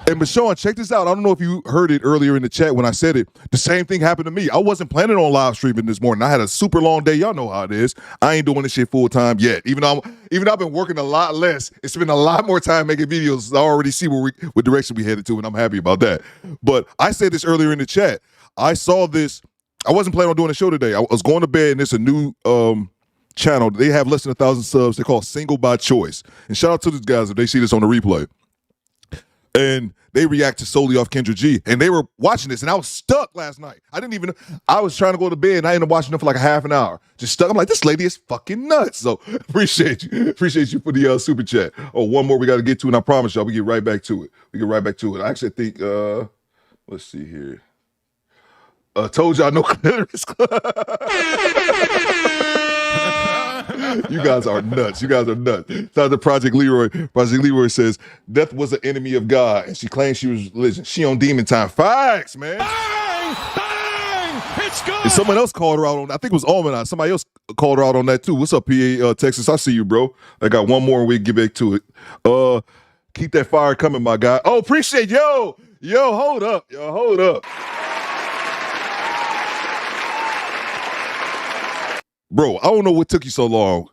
And Michonne, check this out. I don't know if you heard it earlier in the chat when I said it. The same thing happened to me. I wasn't planning on live streaming this morning. I had a super long day. Y'all know how it is. I ain't doing this shit full time yet. Even though I've been working a lot less, it's been a lot more time making videos. I already see what direction we headed to, and I'm happy about that. But I said this earlier in the chat. I saw this. I wasn't planning on doing a show today. I was going to bed, and it's a new channel. They have less than 1,000 subs. They're called Single by Choice. And shout out to these guys if they see this on the replay. And they reacted solely off Kendra G. And they were watching this, and I was stuck last night. I was trying to go to bed, and I ended up watching them for like a half an hour. Just stuck. I'm like, this lady is fucking nuts. So appreciate you. Appreciate you for the super chat. Oh, one more we got to get to, and I promise y'all we get right back to it. I actually think, let's see here. Told y'all no clitoris club. You guys are nuts. You guys are nuts. Shout out to Project Leroy. Project Leroy says, death was an enemy of God, and she claims she was religion. She on demon time. Facts, man. Bang! Bang! It's good! And someone else called her out on, I think it was Almanac. Somebody else called her out on that too. What's up, PA Texas? I see you, bro. I got one more and we can get back to it. Keep that fire coming, my guy. Oh, appreciate yo, hold up. Yo, hold up. Bro, I don't know what took you so long,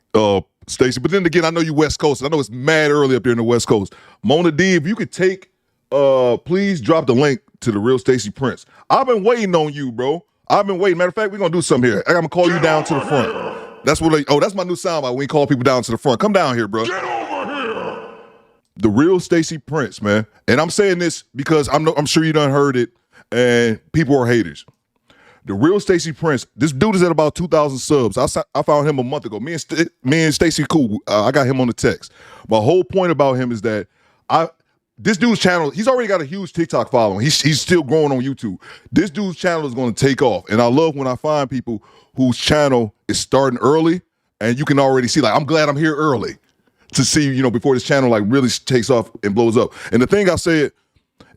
Stacey, but then again, I know you West Coast, and I know it's mad early up there in the West Coast. Mona D, if you could take, please drop the link to the real Stacey Prince. I've been waiting on you, bro. I've been waiting. Matter of fact, we're going to do something here. I'm going to call you down to the front. That's what. That's my new soundbite when we call people down to the front. Come down here, bro. Get over here! The real Stacey Prince, man. And I'm saying this because I'm sure you done heard it, and people are haters. The real Stacey Prince, this dude is at about 2,000 subs. I found him a month ago. Me and Stacey cool. I got him on the text. My whole point about him is that this dude's channel, he's already got a huge TikTok following. He's still growing on YouTube. This dude's channel is going to take off. And I love when I find people whose channel is starting early and you can already see, like, I'm glad I'm here early to see, before this channel like really takes off and blows up. And the thing I said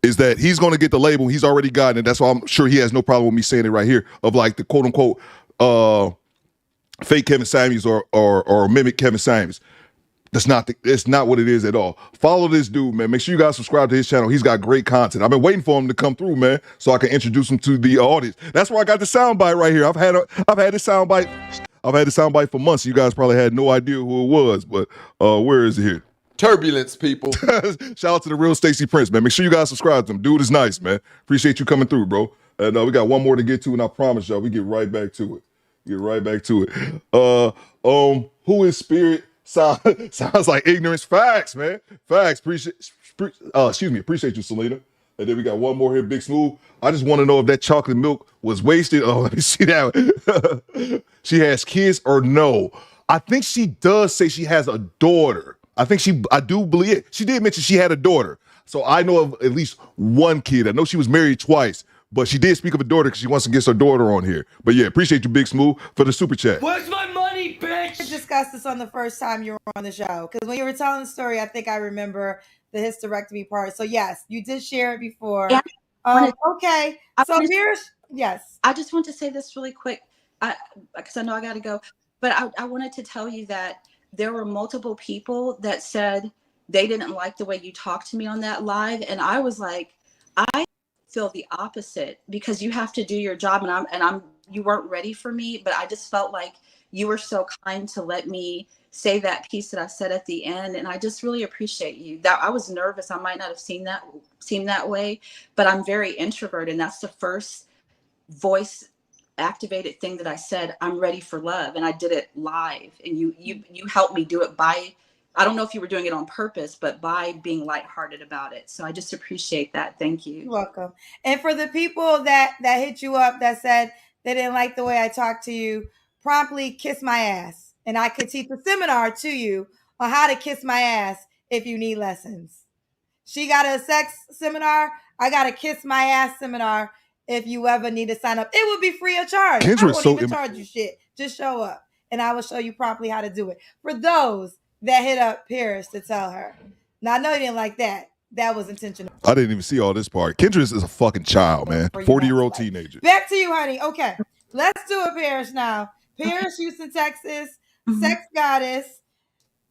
is that he's going to get the label. He's already gotten it. That's why I'm sure he has no problem with me saying it right here of like the quote unquote fake Kevin Samuels or mimic Kevin Samuels. It's not what it is at all. Follow this dude, man. Make sure you guys subscribe to his channel. He's got great content. I've been waiting for him to come through, man, so I can introduce him to the audience. That's why I got the soundbite right here. I've had this soundbite for months. You guys probably had no idea who it was, but where is it here? Turbulence, people. Shout out to the real Stacey Prince, man. Make sure you guys subscribe to him. Dude is nice, man. Appreciate you coming through, bro. And we got one more to get to, and I promise y'all, we get right back to it. Who is Spirit? Sounds like ignorance. Facts, man. Facts. Appreciate you, Selena. And then we got one more here, Big Smooth. I just want to know if that chocolate milk was wasted. Oh, let me see that. She has kids or no? I think she does say she has a daughter. I do believe it. She did mention she had a daughter. So I know of at least one kid. I know she was married twice, but she did speak of a daughter because she wants to get her daughter on here. But yeah, appreciate you, Big Smooth, for the super chat. Where's my money, bitch? We discussed this on the first time you were on the show. Because when you were telling the story, I think I remember the hysterectomy part. So yes, you did share it before. Yeah. Okay. So here's, yes. I just want to say this really quick, because I know I got to go. But I wanted to tell you that there were multiple people that said they didn't like the way you talked to me on that live. And I was like, I feel the opposite because you have to do your job and you weren't ready for me, but I just felt like you were so kind to let me say that piece that I said at the end. And I just really appreciate you. That I was nervous. I might not have seemed that way, but I'm very introverted. And that's the first voice activated thing that I said, I'm ready for love. And I did it live. And you helped me do it by, I don't know if you were doing it on purpose, but by being lighthearted about it. So I just appreciate that. Thank you. You're welcome. And for the people that hit you up that said they didn't like the way I talked to you, promptly kiss my ass. And I could teach a seminar to you on how to kiss my ass if you need lessons. She got a sex seminar. I got a kiss my ass seminar. If you ever need to sign up, it would be free of charge. I won't even charge you shit. Just show up and I will show you properly how to do it. For those that hit up Paris to tell her. Now, I know you didn't like that. That was intentional. I didn't even see all this part. Kendra is a fucking child, man. 40-year-old teenager. Back to you, honey. Okay. Let's do it, Paris, now. Paris, Houston, Texas, sex goddess.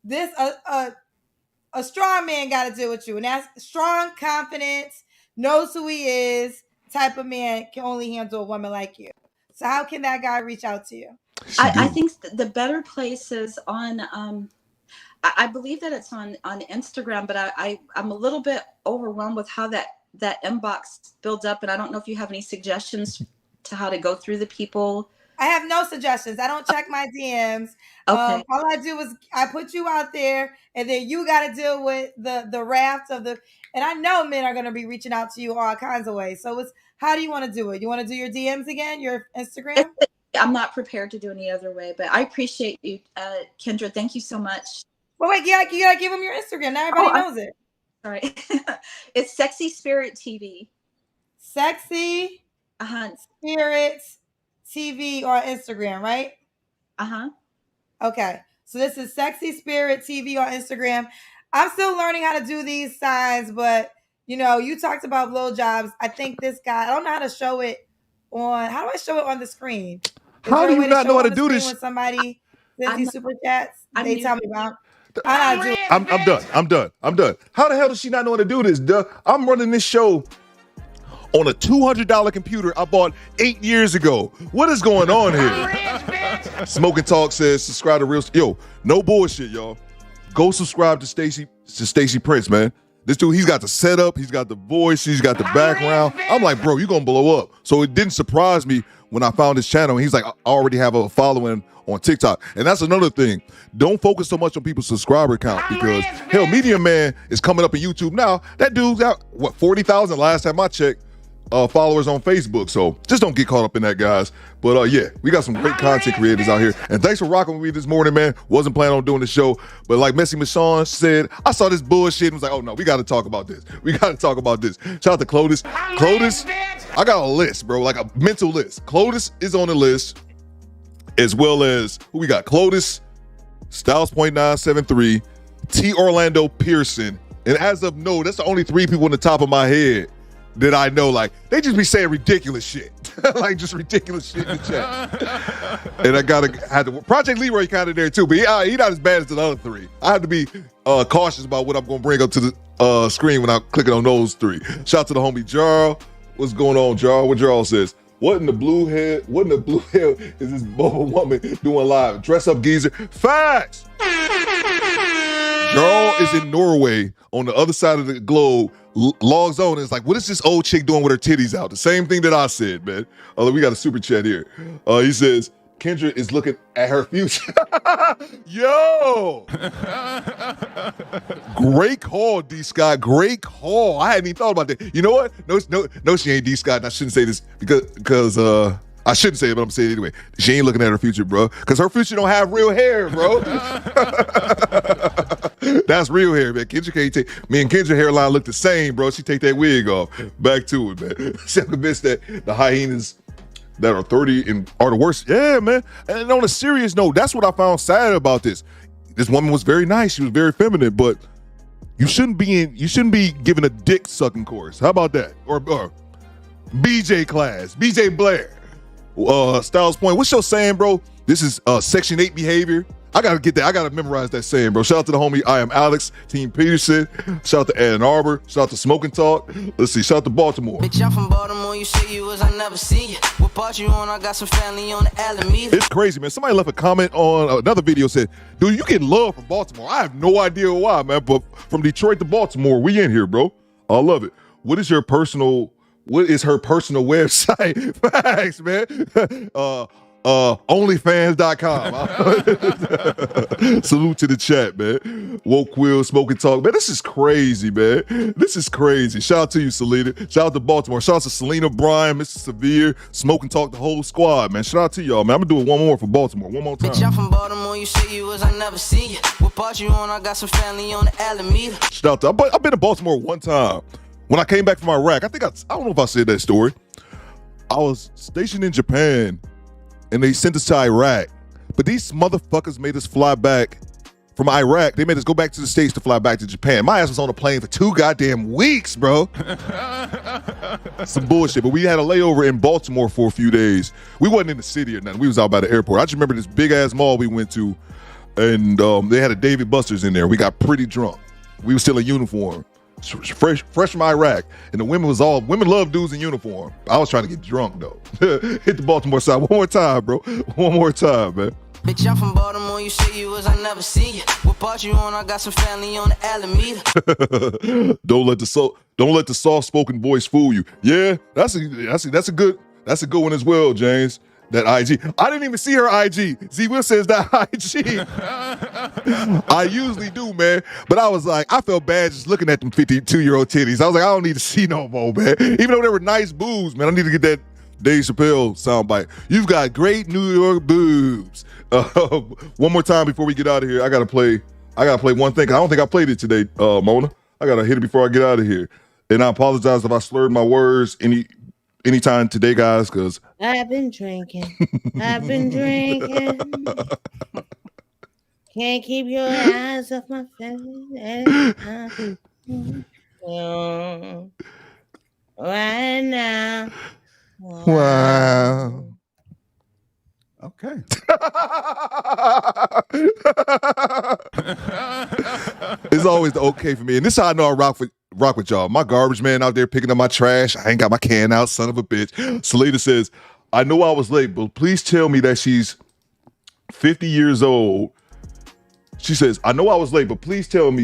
This, a strong man got to deal with you. And that's strong confidence, knows who he is, type of man can only handle a woman like you. So how can that guy reach out to you? I think the better place is on, I believe that it's on Instagram, but I'm a little bit overwhelmed with how that inbox builds up. And I don't know if you have any suggestions to how to go through the people. I have no suggestions. I don't check my DMs. Okay. All I do is I put you out there and then you got to deal with the raft of the, and I know men are going to be reaching out to you all kinds of ways. So how do you want to do it? You want to do your DMs again, your Instagram? I'm not prepared to do any other way, but I appreciate you, Kendra. Thank you so much. Well, wait, you gotta give them your Instagram. Now everybody knows it. All right. It's Sexy Spirit TV. Sexy Spirit TV on Instagram, right? Uh-huh. Okay. So this is Sexy Spirit TV on Instagram. I'm still learning how to do these signs, but you know, you talked about blowjobs. I think this guy, I don't know how to show it on, how do I show it on the screen? How do you not know how to do this? When somebody sends these super chats, they tell me about. I'm done. How the hell does she not know how to do this, duh? I'm running this show on a $200 computer I bought 8 years ago. What is going on here? Smoking Talk says, subscribe to Real. Yo, no bullshit, y'all. Go subscribe to Stacey Prince, man. This dude, he's got the setup, he's got the voice, he's got the background. I'm like, bro, you gonna blow up. So it didn't surprise me when I found his channel. He's like, I already have a following on TikTok. And that's another thing. Don't focus so much on people's subscriber count because, hell, Medium Man is coming up in YouTube now. That dude's got, 40,000 last time I checked, followers on Facebook. So just don't get caught up in that, guys. But yeah, we got some great content creators out here. And thanks for rocking with me this morning, man. Wasn't planning on doing the show. But like Messy Michonne said, I saw this bullshit and was like, oh no, we got to talk about this. Shout out to Clotis. Clotis, I got a list, bro, like a mental list. Clotis is on the list, as well as who we got? Clotis, Styles.973, T. Orlando Pearson. And as of no, that's the only 3 people on the top of my head that I know. Like, they just be saying ridiculous shit. Like, just ridiculous shit in the chat. And I had to, Project Leroy kind of there too, but he not as bad as the other 3. I have to be cautious about what I'm going to bring up to the screen when I'm clicking on those 3. Shout out to the homie Jarl. What's going on, Jarl? What Jarl says? What in the blue hell is this boba woman doing live? Dress up geezer. Facts! Jarl is in Norway on the other side of the globe, logs on and is like, what is this old chick doing with her titties out? The same thing that I said, man. We got a super chat here. He says, Kendra is looking at her future. Yo! Great call, D. Scott. Great call. I hadn't even thought about that. You know what? No, she ain't D. Scott. And I shouldn't say this because I shouldn't say it, but I'm saying it anyway. She ain't looking at her future, bro. Because her future don't have real hair, bro. That's real hair, man. Kendra can't take. Me and Kendra hairline look the same, bro. She take that wig off. Back to it, man. I'm convinced that the hyenas that are 30 and are the worst. Yeah, man. And on a serious note, that's what I found sad about this. This woman was very nice. She was very feminine, but you shouldn't be given a dick sucking course. How about that? Or BJ class, BJ Blair. Styles Point, what's your saying, bro? This is Section 8 behavior. I gotta get that. I gotta memorize that saying, bro. Shout out to the homie I Am Alex, Team Peterson. Shout out to Ann Arbor. Shout out to Smoking Talk. Let's see. Shout out to Baltimore. Bitch, I'm from Baltimore. You say you was, I never see you. What part you on? I got some family on the Alameda. It's crazy, man. Somebody left a comment on another video, said, dude, you get love from Baltimore. I have no idea why, man, but from Detroit to Baltimore, we in here, bro. I love it. What is her personal website? Facts, man. Onlyfans.com. Salute to the chat, man. Woke Will, Smoking Talk. Man, this is crazy, man. This is crazy. Shout out to you, Selena. Shout out to Baltimore. Shout out to Selena, Bryan, Mr. Severe, Smoking Talk, the whole squad, man. Shout out to y'all, man. I'm gonna do it one more for Baltimore. One more time. Bitch, I'm from Baltimore. You say you was, I never see you. What part you on? I got some family on the Alameda. Shout out to, I've been to Baltimore one time. When I came back from Iraq, I don't know if I said that story. I was stationed in Japan, and they sent us to Iraq. But these motherfuckers made us fly back from Iraq. They made us go back to the States to fly back to Japan. My ass was on a plane for 2 goddamn weeks, bro. Some bullshit. But we had a layover in Baltimore for a few days. We wasn't in the city or nothing. We was out by the airport. I just remember this big-ass mall we went to, and they had a David Buster's in there. We got pretty drunk. We were still in uniform. Fresh from Iraq, and the women love dudes in uniform. I was trying to get drunk though. Hit the Baltimore side one more time, bro. One more time, man. Bitch, I'm from Baltimore. You say you was, I never see you. What part you on? I got some family on the Alameda. Don't let the soft-spoken voice fool you. Yeah, that's a good one as well, James. That IG. I didn't even see her IG. Z Will says that IG. I usually do, man. But I was like, I felt bad just looking at them 52-year-old titties. I was like, I don't need to see no more, man. Even though they were nice boobs, man. I need to get that Dave Chappelle soundbite. You've got great New York boobs. One more time before we get out of here. I gotta play one thing. I don't think I played it today, Mona. I gotta hit it before I get out of here. And I apologize if I slurred my words anytime today, guys, because I've been drinking. Can't keep your eyes off my face. Right now. Wow. Okay. It's always the okay for me. And this is how I know I rock with y'all. My garbage man out there picking up my trash. I ain't got my can out, son of a bitch. Selena says, I know I was late, but please tell me that she's 50 years old. She says, I know I was late, but please tell me